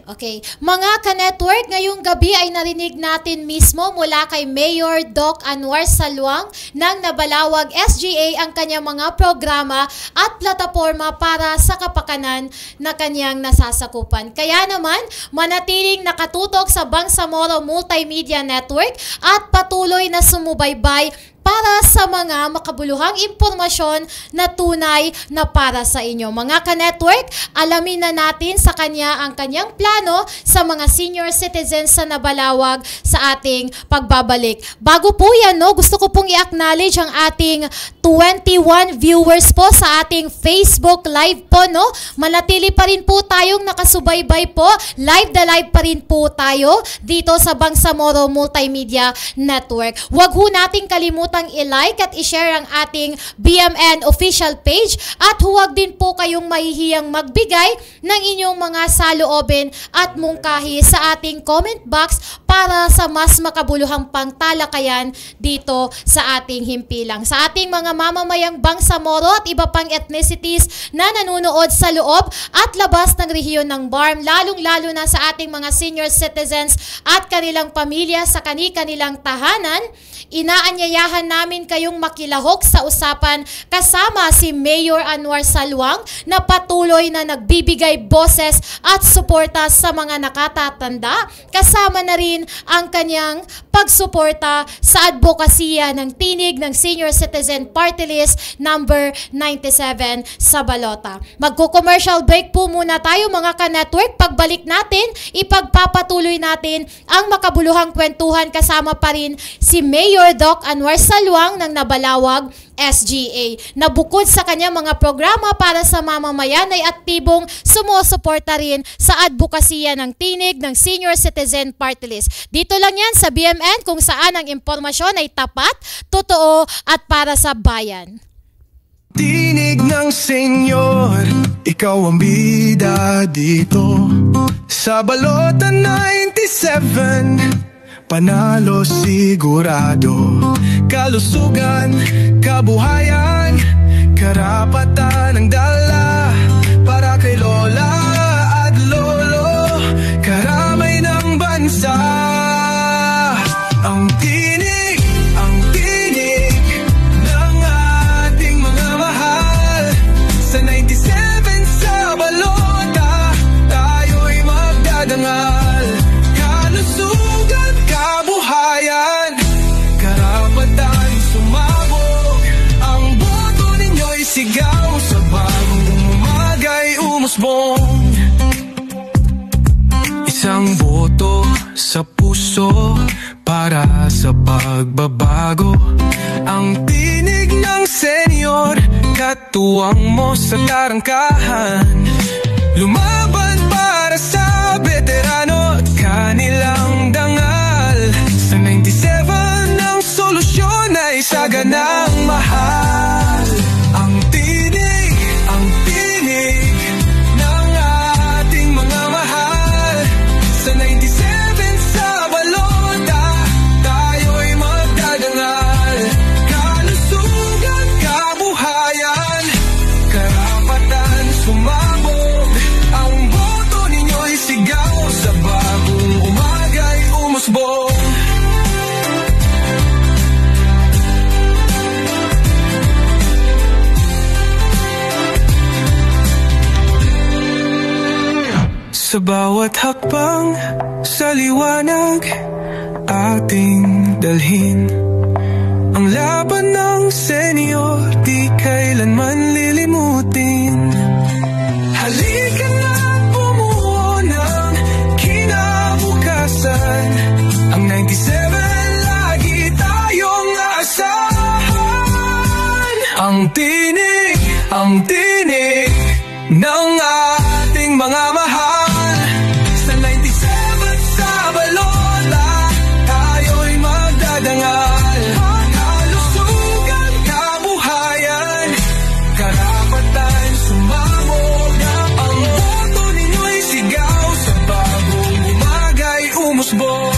Okay. Mga ka-network, ngayong gabi ay narinig natin mismo mula kay Mayor Doc Anwar Saluang ng Nabalawag SGA ang kanyang mga programa at plataforma para sa kapakanan na kanyang nasasakupan. Kaya naman, manatiling nakatutok sa Bangsamoro Multimedia Network at patuloy na sumubaybay para sa mga makabuluhang impormasyon na tunay na para sa inyo. Mga ka-network, alamin na natin sa kanya ang kanyang plano sa mga senior citizens sa Nabalawag sa ating pagbabalik. Bago po yan, no, gusto ko pong i-acknowledge ang ating 21 viewers po sa ating Facebook Live po. No? Manatili pa rin po tayong nakasubaybay po. Live na live pa rin po tayo dito sa Bangsamoro Multimedia Network. Huwag ho nating kalimutan i-like at i-share ang ating BMN official page at huwag din po kayong mahihiyang magbigay ng inyong mga saloobin at mungkahi sa ating comment box para sa mas makabuluhang pangtalakayan dito sa ating himpilang. Sa ating mga mamamayang Bangsamoro at iba pang ethnicities na nanunood sa loob at labas ng rehiyon ng BARM, lalong-lalo na sa ating mga senior citizens at kanilang pamilya sa kani-kanilang tahanan, inaanyayahan namin kayong makilahok sa usapan kasama si Mayor Anwar Saluang na patuloy na nagbibigay boses at suporta sa mga nakatatanda, kasama na rin ang kanyang pagsuporta sa advokasya ng tinig ng Senior Citizen Party List number 97 sa Balota. Magko-commercial break po muna tayo mga ka-network. Pagbalik natin, ipagpapatuloy natin ang makabuluhang kwentuhan kasama pa rin si Mayor Doc Anwar Saluang ng Nabalawag SGA, na bukod sa kanyang mga programa para sa mamamayan ay aktibong sumusuporta rin sa advokasya ng tinig ng Senior Citizen Party List. Dito lang yan sa BMN kung saan ang impormasyon ay tapat, totoo at para sa bayan. Tinig ng senyor, ikaw ang bida dito. Sa balota 97, panalo sigurado. Kalusugan, kabuhayan, karapatan ang dala. Para kay lola at lolo, karamay ng bansa. Ang tinig ng ating mga mahal. Sa 97 sa balota, tayo'y magdadangal. Kalusugan, kabuhayan, karapatan sumabog. Ang boto ninyo'y sigaw. Sa bagong umaga'y umusbong. Isang boto sa puso para sa pagbabago. Ang tinig ng senyor, katuwang mo sa tarangkahan. Lumaban para sa veterano at kanilang dangal. Sa 97 ang solusyon ay saganang mahal. Ang tinig ng ating mga mahal. Sa 97 sa balota, tayo'y magdadangal. Kalusugan, kabuhayan, karapatan sumabog. Ang boto ninyo'y sigaw. Sa bagong umaga'y umusbong. Sa bawat hakbang, sa liwanag, ating dalhin ang laban ng senyor, di kailanman lilimutin. Halika na bumuo ng kinabukasan. Ang 97 lagi tayong aasahan. Ang tinig ng ating mga mahal. Sa 97 sa balota, tayo'y magdadangal. Kalusugan, kabuhayan, karapatan sumabog. Ang boto ninyo'y sigaw. Sa bagong umaga'y umusbong.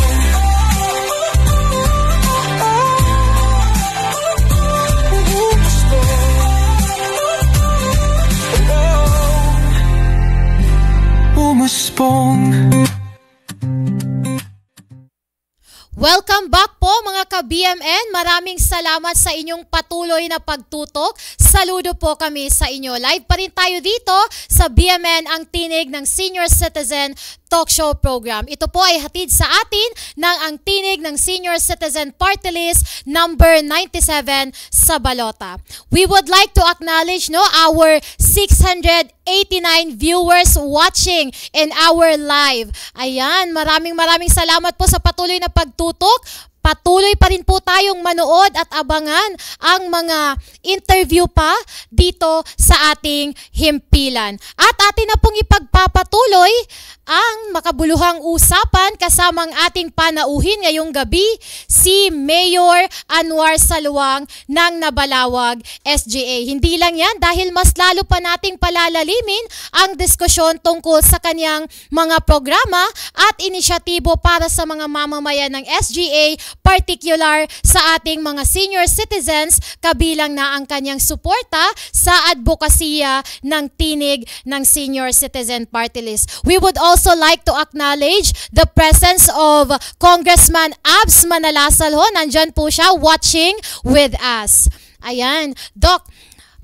Welcome back po mga ka-BMN. Maraming salamat sa inyong patuloy na pagtutok. Saludo po kami sa inyo. Live pa rin tayo dito sa BMN, ang tinig ng Senior Citizen Talk Show Program. Ito po ay hatid sa atin ng ang tinig ng Senior Citizen Party List number 97 sa balota. We would like to acknowledge our 689 viewers watching in our live. Ayan, maraming salamat po sa patuloy na pagtutok. Patuloy pa rin po tayong manood at abangan ang mga interview pa dito sa ating himpilan. At atin na pong ipagpapatuloy ang makabuluhang usapan kasamang ating panauhin ngayong gabi, si Mayor Anwar Saluang ng Nabalawag SGA. Hindi lang yan dahil mas lalo pa nating palalalimin ang diskusyon tungkol sa kanyang mga programa at inisyatibo para sa mga mamamayan ng SGA, particular sa ating mga senior citizens, kabilang na ang kanyang suporta sa advokasya ng tinig ng Senior Citizen Party List. We would also like to acknowledge the presence of Congressman Abs Manalasal. Nandyan po siya watching with us. Ayan, Doc,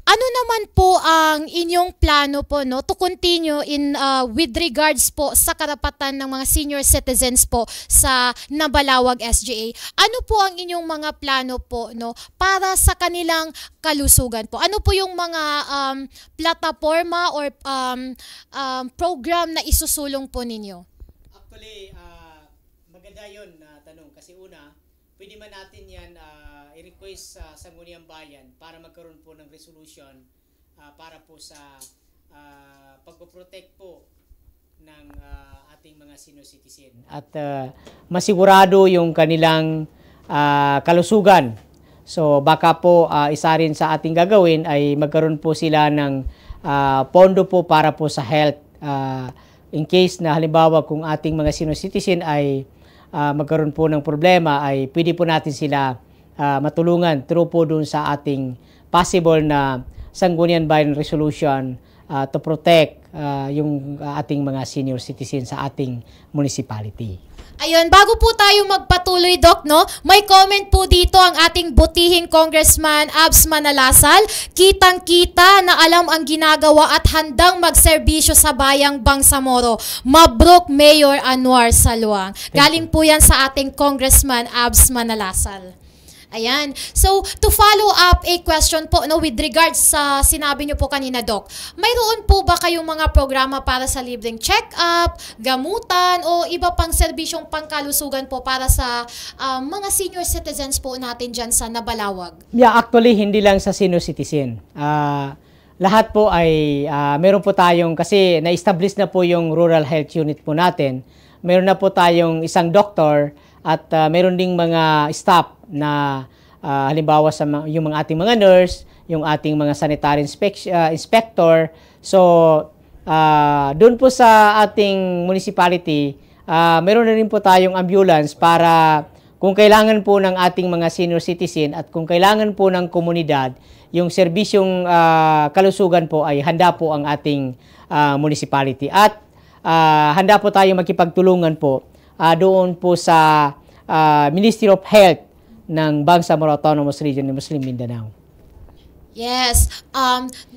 ano naman po ang inyong plano po to continue in with regards po sa karapatan ng mga senior citizens po sa Nabalawag SGA? Ano po ang inyong mga plano po para sa kanilang kalusugan po? Ano po yung mga plataforma or program na isusulong po ninyo? Actually, maganda yun na tanong kasi una, pwede man natin yan i-request sa Sangguniang Bayan para magkaroon po ng resolution para po sa pagpoprotect po ng ating mga senior citizen. At masigurado yung kanilang kalusugan. So baka po isa rin sa ating gagawin ay magkaroon po sila ng pondo po para po sa health. In case na halimbawa kung ating mga senior citizen ay magkaroon po ng problema, ay pwede po natin sila matulungan through po dun sa ating possible na Sangguniang Bayan Resolution to protect yung ating mga senior citizen sa ating municipality. Ayun, bago po tayo magpatuloy, Doc, no? May comment po dito ang ating butihing Congressman Abs Manalasal. Kitang-kita na alam ang ginagawa at handang magserbisyo sa bayang Bangsamoro. Mabruk, Mayor Anwar Saluang. Galing po yan sa ating Congressman Abs Manalasal. Ayan. So, to follow up a question po, no, with regards sa sinabi niyo po kanina, Doc, mayroon po ba kayong mga programa para sa libreng check-up, gamutan, o iba pang serbisyong pangkalusugan po para sa mga senior citizens po natin dyan sa Nabalawag? Yeah, actually, hindi lang sa senior citizen. Lahat po ay meron po tayong, kasi na-establish na po yung rural health unit po natin. Meron na po tayong isang doctor at meron ding mga staff na halimbawa sa yung mga ating mga nurse, yung ating mga sanitary inspector. So, doon po sa ating municipality, meron na rin po tayong ambulance para kung kailangan po ng ating mga senior citizen at kung kailangan po ng komunidad, yung serbisyong kalusugan po ay handa po ang ating municipality. At handa po tayong makipagtulungan po doon po sa Ministry of Health ng Bangsamoro Autonomous Region ng Muslim Mindanao. Yes.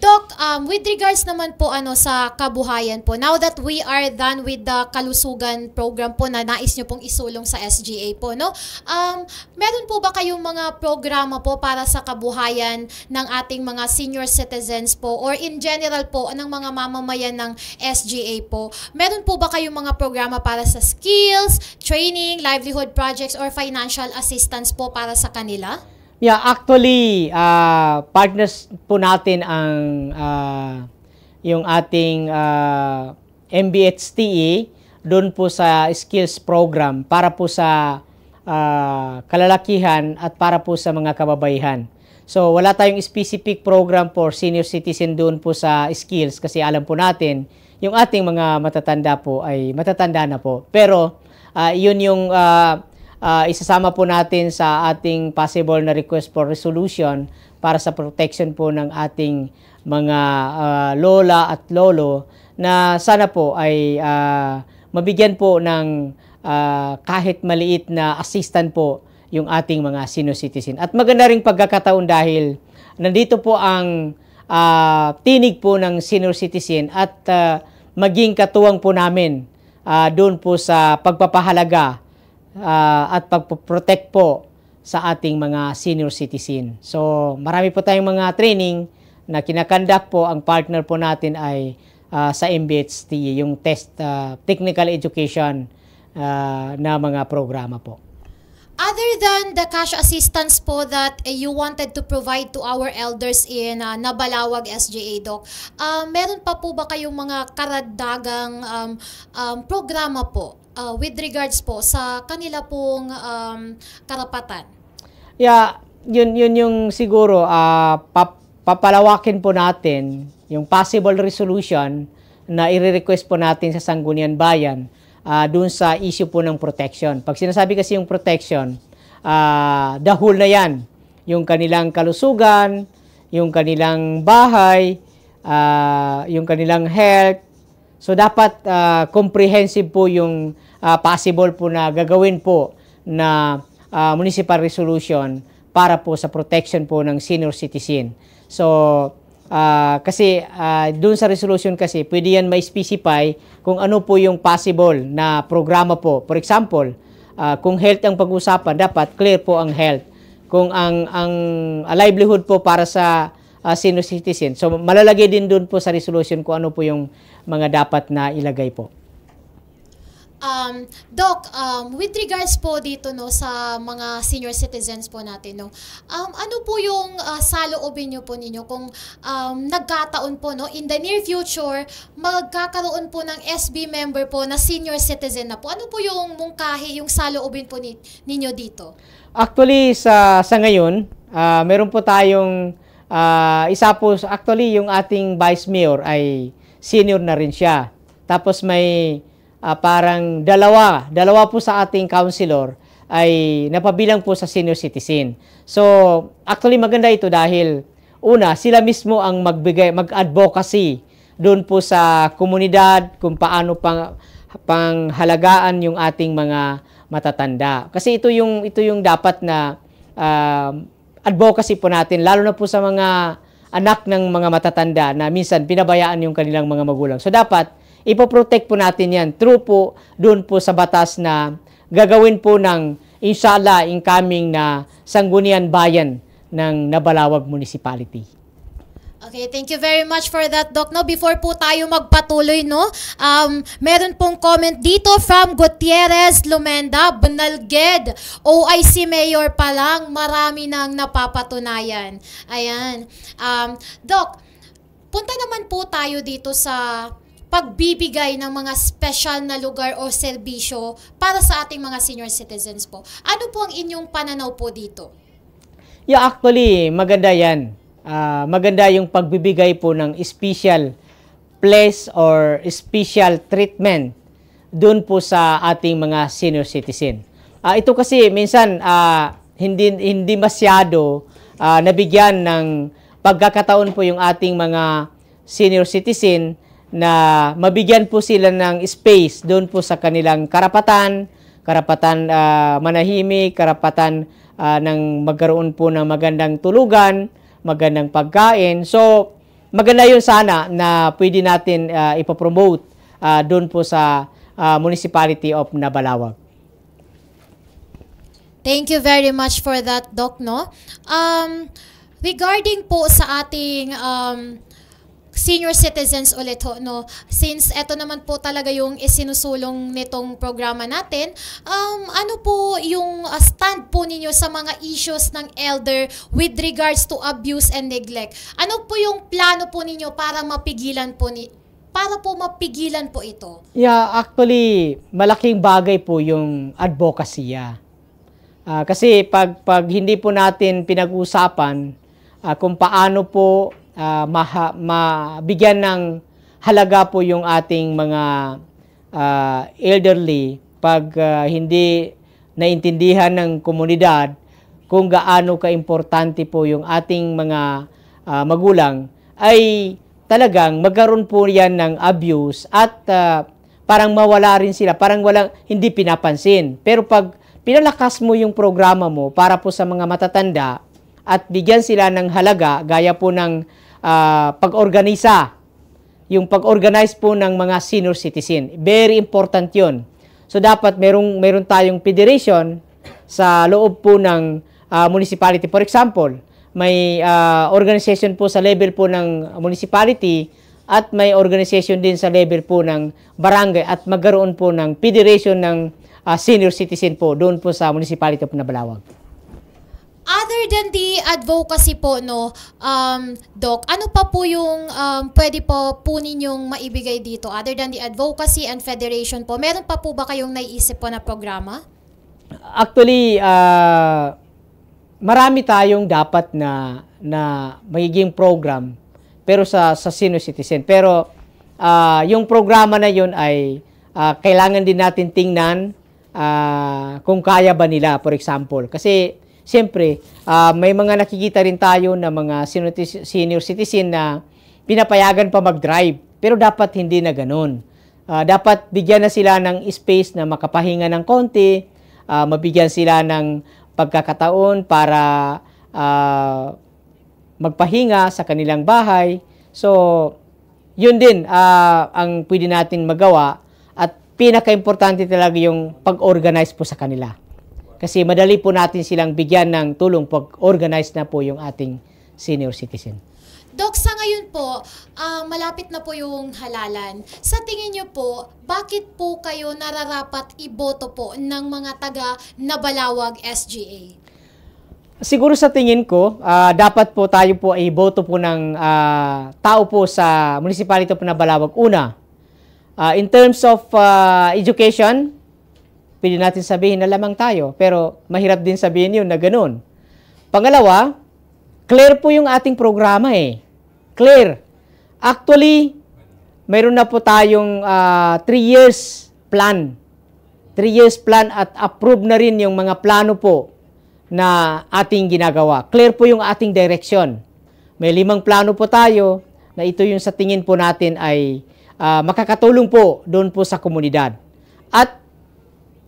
Doc, with regards naman po sa kabuhayan po, now that we are done with the kalusugan program po na nais nyo pong isulong sa SGA po, no? Meron po ba kayong mga programa po para sa kabuhayan ng ating mga senior citizens po or in general po ng mga mamamayan ng SGA po? Meron po ba kayong mga programa para sa skills, training, livelihood projects or financial assistance po para sa kanila? Yeah, actually, partners po natin ang yung ating MBHTE doon po sa skills program para po sa kalalakihan at para po sa mga kababaihan. So, wala tayong specific program for senior citizen doon po sa skills kasi alam po natin yung ating mga matatanda po ay matatanda na po. Pero, yun yung isasama po natin sa ating possible na request for resolution para sa protection po ng ating mga lola at lolo na sana po ay mabigyan po ng kahit maliit na assistant po yung ating mga senior citizen. At maganda ring pagkakataon dahil nandito po ang tinig po ng senior citizen at maging katuwang po namin doon po sa pagpapahalaga at pagpo-protect po sa ating mga senior citizen. So, marami po tayong mga training na kinakandak po. Ang partner po natin ay sa MBHT, yung technical education na mga programa po. Other than the cash assistance po that you wanted to provide to our elders in Nabalawag SGA, Doc, meron pa po ba kayong mga karagdagang programa po with regards po sa kanila pong karapatan? Yeah, yun yung siguro papalawakin po natin yung possible resolution na i-request po natin sa Sangguniang Bayan dun sa issue po ng protection. Pag sinasabi kasi yung protection, the whole na yan. Yung kanilang kalusugan, yung kanilang bahay, yung kanilang health. So dapat comprehensive po yung possible po na gagawin po na municipal resolution para po sa protection po ng senior citizen. So kasi doon sa resolution kasi pwede yan may specify kung ano po yung possible na programa po. For example, kung health ang pag-usapan, dapat clear po ang health. Kung ang livelihood po para sa senior citizen. So malalagay din doon po sa resolution kung ano po yung mga dapat na ilagay po. Doc, with regards po dito no sa mga senior citizens po natin no. Ano po yung saloobin niyo po ninyo kung nagkataon po no in the near future magkakaroon po ng SB member po na senior citizen na po. Ano po yung mungkahi, yung saloobin po ninyo dito? Actually sa ngayon Meron po tayong isa po, actually yung ating Vice Mayor ay senior na rin siya. Tapos may parang dalawa po sa ating councilor ay napabilang po sa senior citizen. So, actually maganda ito dahil una, sila mismo ang mag-advocacy doon po sa komunidad kung paano panghalagaan yung ating mga matatanda. Kasi ito yung dapat na advocacy po natin, lalo na po sa mga anak ng mga matatanda na minsan pinabayaan yung kanilang mga magulang. So dapat ipoprotect po natin yan through po doon po sa batas na gagawin po ng inshallah incoming na Sangguniang Bayan ng Nabalawag Municipality. Okay, thank you very much for that, Doc. No, before po tayo magpatuloy, no, meron pong comment dito from Gutierrez Lumenda, Benalged, OIC Mayor pa lang, marami nang napapatunayan. Ayan. Doc, punta naman po tayo dito sa pagbibigay ng mga special na lugar o serbisyo para sa ating mga senior citizens po. Ano po ang inyong pananaw po dito? Yeah, actually, maganda yan. Maganda yung pagbibigay po ng special place or special treatment doon po sa ating mga senior citizen. Ito kasi minsan hindi masyado nabigyan ng pagkakataon po yung ating mga senior citizen na mabigyan po sila ng space doon po sa kanilang karapatan manahimik, karapatan ng magkaroon po ng magandang tulugan, magandang pagkain. So, maganda yun sana na pwede natin ipopromote doon po sa Municipality of Nabalawag. Thank you very much for that, Doc, no? Regarding po sa ating senior citizens ulit ho, no? Since eto naman po talaga yung isinusulong nitong programa natin, ano po yung stand po ninyo sa mga issues ng elder with regards to abuse and neglect? Ano po yung plano po ninyo para mapigilan po mapigilan po ito? Yeah, actually, malaking bagay po yung advocacy. Kasi pag hindi po natin pinag-usapan kung paano po mabigyan ng halaga po yung ating mga elderly pag hindi naintindihan ng komunidad kung gaano ka-importante po yung ating mga magulang, ay talagang magkaroon po yan ng abuse at parang mawala rin sila, parang hindi pinapansin. Pero pag pinalakas mo yung programa mo para po sa mga matatanda at bigyan sila ng halaga, gaya po ng yung pag-organize po ng mga senior citizen. Very important yun. So, dapat meron tayong federation sa loob po ng municipality. For example, may organization po sa level po ng municipality at may organization din sa level po ng barangay at magkaroon po ng federation ng senior citizen po doon po sa Municipality of Nabalawag. Other than the advocacy po, no, Doc, ano pa po yung pwede po ninyong maibigay dito? Other than the advocacy and federation po, meron pa po ba kayong naiisip po na programa? Actually, marami tayong dapat na magiging program pero sa senior citizen. Pero yung programa na yun ay kailangan din natin tingnan kung kaya ba nila, for example. Kasi siyempre, may mga nakikita rin tayo na mga senior citizen na pinapayagan pa mag-drive. Pero dapat hindi na ganun. Dapat bigyan na sila ng space na makapahinga ng konti, mabigyan sila ng pagkakataon para magpahinga sa kanilang bahay. So, yun din ang pwede natin magawa at pinaka-importante talaga yung pag-organize po sa kanila. Kasi madali po natin silang bigyan ng tulong pag-organize na po yung ating senior citizen. Doc, sa ngayon po, malapit na po yung halalan. Sa tingin niyo po, bakit po kayo nararapat iboto po ng mga taga Nabalawag SGA? Siguro sa tingin ko, dapat po tayo po ay iboto po ng tao po sa Municipality of Nabalawag. Una, in terms of education, pwede natin sabihin na lamang tayo, pero mahirap din sabihin yun na ganun. Pangalawa, clear po yung ating programa eh. Clear. Actually, mayroon na po tayong 3 years plan. 3 years plan at approve na rin yung mga plano po na ating ginagawa. Clear po yung ating direction. May 5 plano po tayo na ito yung sa tingin po natin ay makakatulong po doon po sa komunidad. At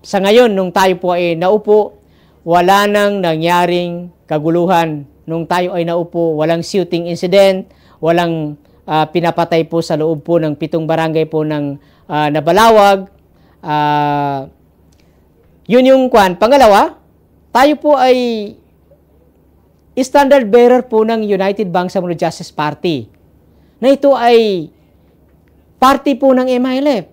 sa ngayon, nung tayo po ay naupo, wala nang nangyaring kaguluhan. Nung tayo ay naupo, walang shooting incident, walang pinapatay po sa loob po ng 7 barangay po ng Nabalawag. Yun yung kwan. Pangalawa, tayo po ay standard bearer po ng United Bangsamoro Justice Party. Na ito ay party po ng MILF.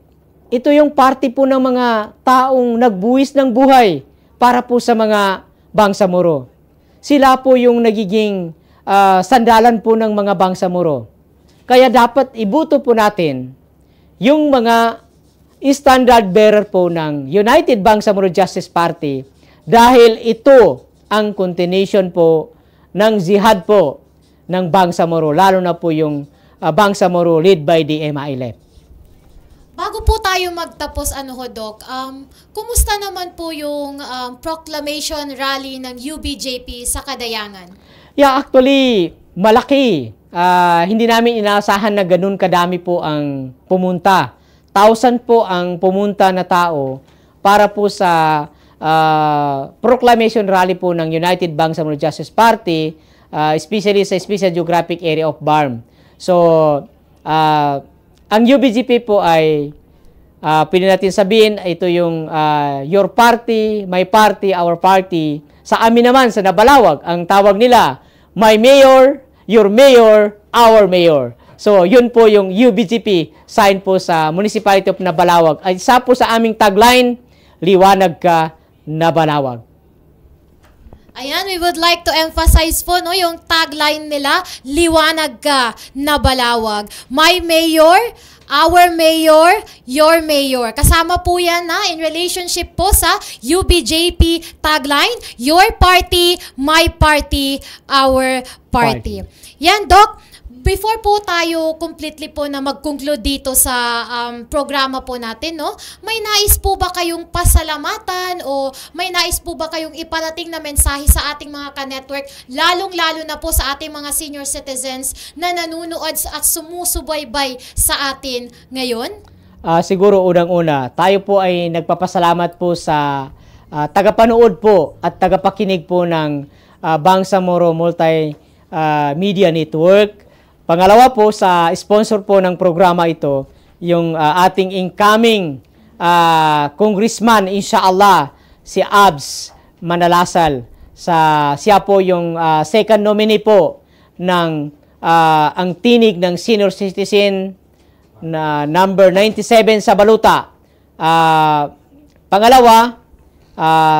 Ito yung party po ng mga taong nagbuwis ng buhay para po sa mga Bangsamoro. Sila po yung nagiging sandalan po ng mga Bangsamoro. Kaya dapat ibuto po natin yung mga standard bearer po ng United Bangsamoro Justice Party dahil ito ang continuation po ng jihad po ng Bangsamoro, lalo na po yung Bangsamoro led by the MILF. Bago po tayo magtapos, Doc, kumusta naman po yung proclamation rally ng UBJP sa Kadayangan? Yeah, actually, malaki. Hindi namin inaasahan na ganun kadami po ang pumunta. 1,000 po ang pumunta na tao para po sa proclamation rally po ng United Bangsamoro Justice Party, especially sa Special Geographic Area of BARM. So, ang UBGP po ay pwede natin sabihin, ito yung your party, my party, our party. Sa amin naman, sa Nabalawag, ang tawag nila, my mayor, your mayor, our mayor. So, yun po yung UBGP sign po sa Municipality of Nabalawag. Ay isa po sa aming tagline, liwanag ka, Nabalawag. Ayan, we would like to emphasize po yung tagline nila, liwanag ka, Nabalawag. My mayor, our mayor, your mayor. Kasama po yan in relationship po sa UBJP tagline, your party, my party, our party. Yan, Doc. Before po tayo completely po na mag-conclude dito sa programa po natin, may nais po ba kayong pasalamatan o may nais po ba kayong iparating na mensahe sa ating mga ka-network, lalong-lalo na po sa ating mga senior citizens na nanunood at sumusubaybay sa atin ngayon? Siguro unang-una, tayo po ay nagpapasalamat po sa tagapanood po at tagapakinig po ng Bangsamoro Multimedia Network. Pangalawa po, sa sponsor po ng programa ito, yung ating incoming congressman, inshallah, si Abs Manalasal. Siya po yung second nominee po ng ang tinig ng senior citizen na number 97 sa Baluta. Pangalawa,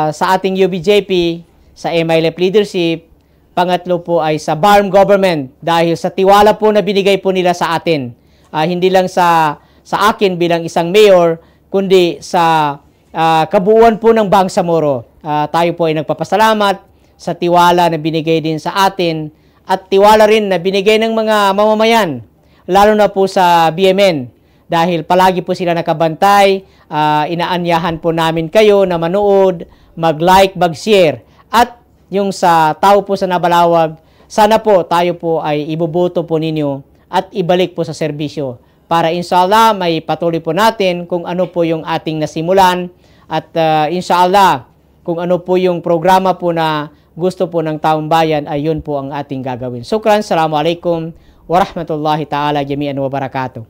sa ating UBJP, sa MILF leadership. Pangatlo po ay sa BARM government dahil sa tiwala po na binigay po nila sa atin. Hindi lang sa akin bilang isang mayor, kundi sa kabuuan po ng Bangsamoro. Tayo po ay nagpapasalamat sa tiwala na binigay din sa atin at tiwala rin na binigay ng mga mamamayan, lalo na po sa BMN. Dahil palagi po sila nakabantay, inaanyahan po namin kayo na manood, mag-like, mag-share. At yung sa tao po sa Nabalawag, sana po tayo po ay iboboto po ninyo at ibalik po sa serbisyo para inshallah may patuloy po natin kung ano po yung ating nasimulan at inshallah kung ano po yung programa po na gusto po ng taong bayan ay yun po ang ating gagawin. Shukran, Assalamualaikum warahmatullahi ta'ala jami'an wa barakatuh.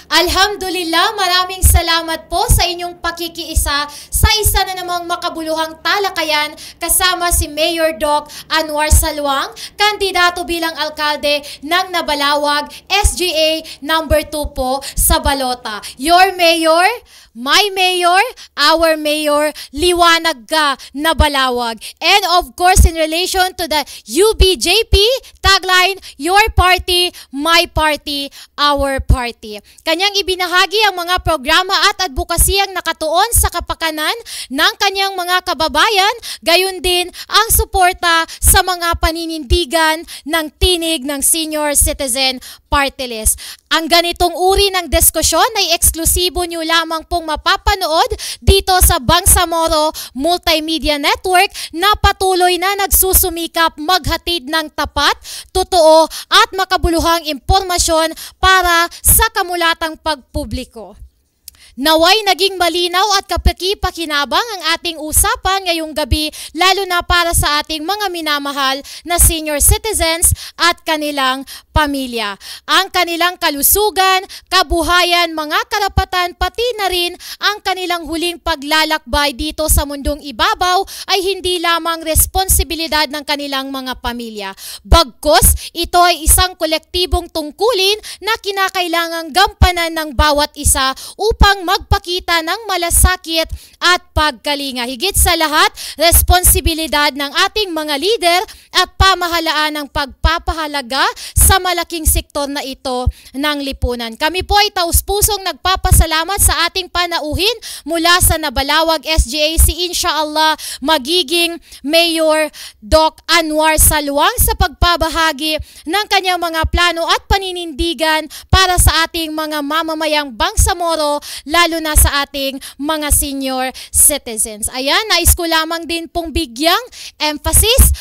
Alhamdulillah, maraming salamat po sa inyong pakikiisa sa isa na namang makabuluhang talakayan kasama si Mayor Doc Anwar Salwang, kandidato bilang alkalde ng Nabalawag, SGA number 2 po sa Balota. Your mayor, my mayor, our mayor, liwanag ka, Nabalawag. And of course, in relation to the UBJP tagline, your party, my party, our party. Kanyang ibinahagi ang mga programa at advokasiyang nakatuon sa kapakanan ng kanyang mga kababayan, gayon din ang suporta sa mga paninindigan ng tinig ng Senior Citizen Party List. Ang ganitong uri ng diskusyon ay eksklusibo nyo lamang pong mapapanood dito sa Bangsamoro Multimedia Network na patuloy na nagsusumikap maghatid ng tapat, totoo at makabuluhang impormasyon para sa kamulatang pagpubliko. Naway naging malinaw at kapakipakinabang ang ating usapan ngayong gabi, lalo na para sa ating mga minamahal na senior citizens at kanilang pamilya. Ang kanilang kalusugan, kabuhayan, mga karapatan, pati na rin ang kanilang huling paglalakbay dito sa mundong ibabaw ay hindi lamang responsibilidad ng kanilang mga pamilya. Bagkus, ito ay isang kolektibong tungkulin na kinakailangang gampanan ng bawat isa upang magpakita ng malasakit at pagkalinga. Higit sa lahat, responsibilidad ng ating mga leader at pamahalaan ng pagpapahalaga sa malaking sektor na ito ng lipunan. Kami po ay taus-pusong nagpapasalamat sa ating panauhin mula sa Nabalawag SGAC. Insyaallah, magiging Mayor Doc Anwar Salwang sa pagpabahagi ng kanyang mga plano at paninindigan para sa ating mga mamamayang Bangsamoro, lalo na sa ating mga senior citizens. Ayan, nais ko lamang din pong bigyang emphasis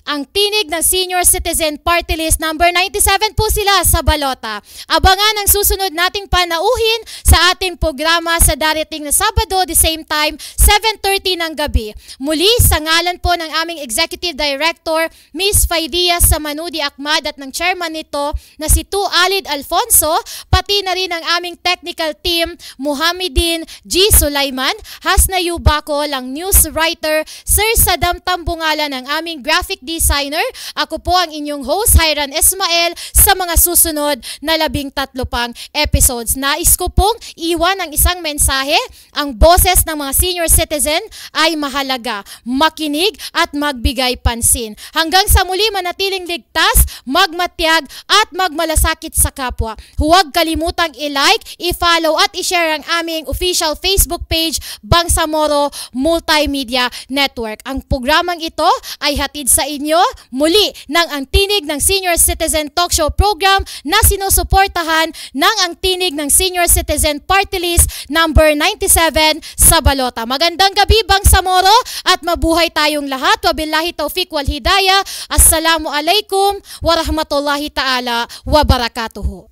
ang tinig ng Senior Citizen Party List number 97 po sila sa balota. Abangan ang susunod nating panauhin sa ating programa sa darating na Sabado, the same time, 7:30 ng gabi. Muli, sa ngalan po ng aming Executive Director, Ms. Faidia Samanudi Ahmad at ng chairman nito na si Tu Alid Alfonso, pati na rin ang aming technical team, Muhammadin G. Sulaiman, Hasna Yubako, lang news writer, Sir Sadam Tambungalan, ang aming graphic designer. Ako po ang inyong host, Hyran Ismael, sa mga susunod na 13 pang episodes. Nais ko pong iwan ang isang mensahe. Ang boses ng mga senior citizen ay mahalaga, makinig at magbigay pansin. Hanggang sa muli, manatiling ligtas, magmatyag at magmalasakit sa kapwa. Huwag kalimutang i-like, i-follow at i-share ang aming official Facebook page, Bangsamoro Multimedia Network. Ang programang ito ay hatid sa inyo muli ng Ang Tinig ng Senior Citizen Talk Show Program na sinusuportahan ng Ang Tinig ng Senior Citizen Party List number 97 sa balota. Magandang gabi, Bangsamoro, at mabuhay tayong lahat. Wabillahi taufiq wal hidayah. Assalamu alaikum warahmatullahi ta'ala wabarakatuhu.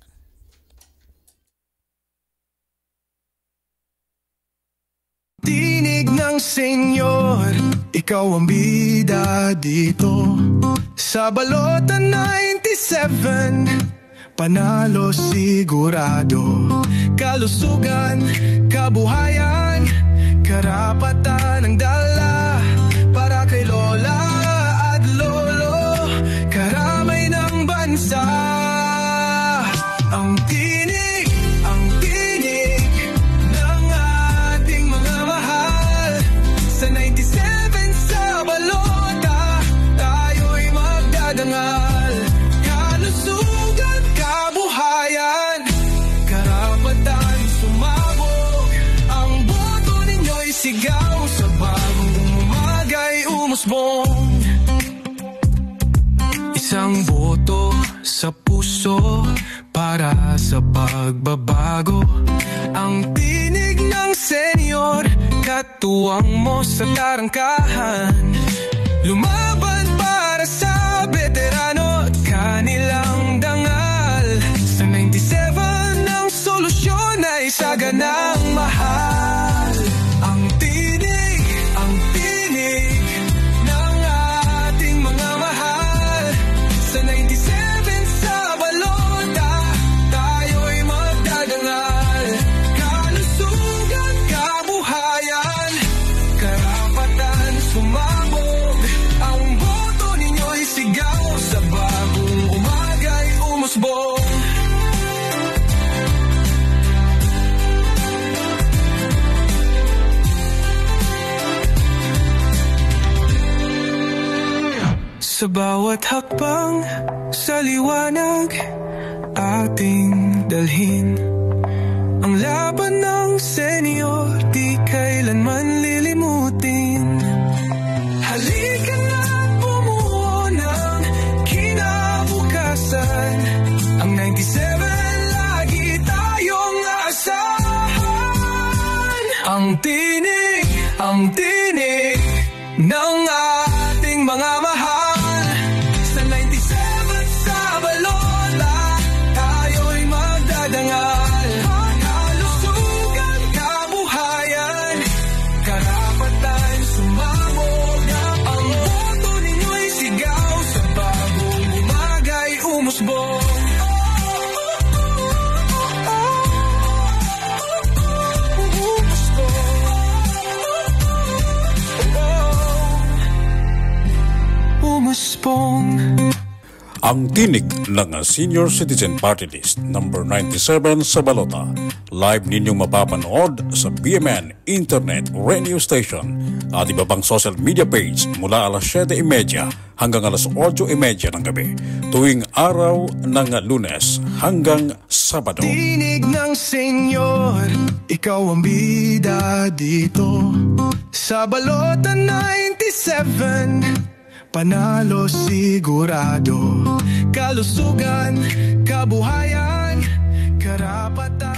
Tinig ng senyor, ikaw ang bida dito sa balota 97. Panalo sigurado, kalusugan, kabuhayan, karapatan ang dala para kay lola at lolo, karamay ng bansa. Ang tinig ng ating mga mahal sa 97 sa balota, tayo'y magdadangal. Kalusugan, kabuhayan, karapatan sumabog, ang boto ninyo'y sigaw sa bagong umaga'y umusbong. Isang boto sa puso para sa pagbabago. Ang tinig ng senyor, katuwang mo sa tarangkahan. Lumaban para sa veterano at kanilang dangal. Sa 97 ang solusyon ay saganang mahal. Ang tinig ng ating mga mahal sa 97 sa balota, tayo'y magdadangal. Kalusugan, kabuhayan, karapatan sumabog, ang boto ninyo'y sigaw sa bagong umaga'y umusbong. Sa bawat hakbang, sa liwanag, ating dalhin Ang laban ng senyor di kailanman lilimutin. Halika na't bumuo ng kinabukasan. Ang 97 lagi tayong asahan. Ang tinig ng ating mga mahal. Sa 97 sa balota, tayo'y magdadangal. Kalusugan, kabuhayan, karapatan, sumabog. Ang boto ninyo'y sigaw, sa bagong umaga'y umusbong. Ang tinig ng Senior Citizen Party List number 97 sa balota. Live ninyong mapapanood sa BMN Internet Radio Station at iba pang social media page mula alas 7:30 hanggang alas 8:30 ng gabi tuwing araw ng Lunes hanggang Sabado. Tinig ng senyor, ikaw ang bida dito sa balota 97. Panalo sigurado, kalusugan, kabuhayan, karapatan.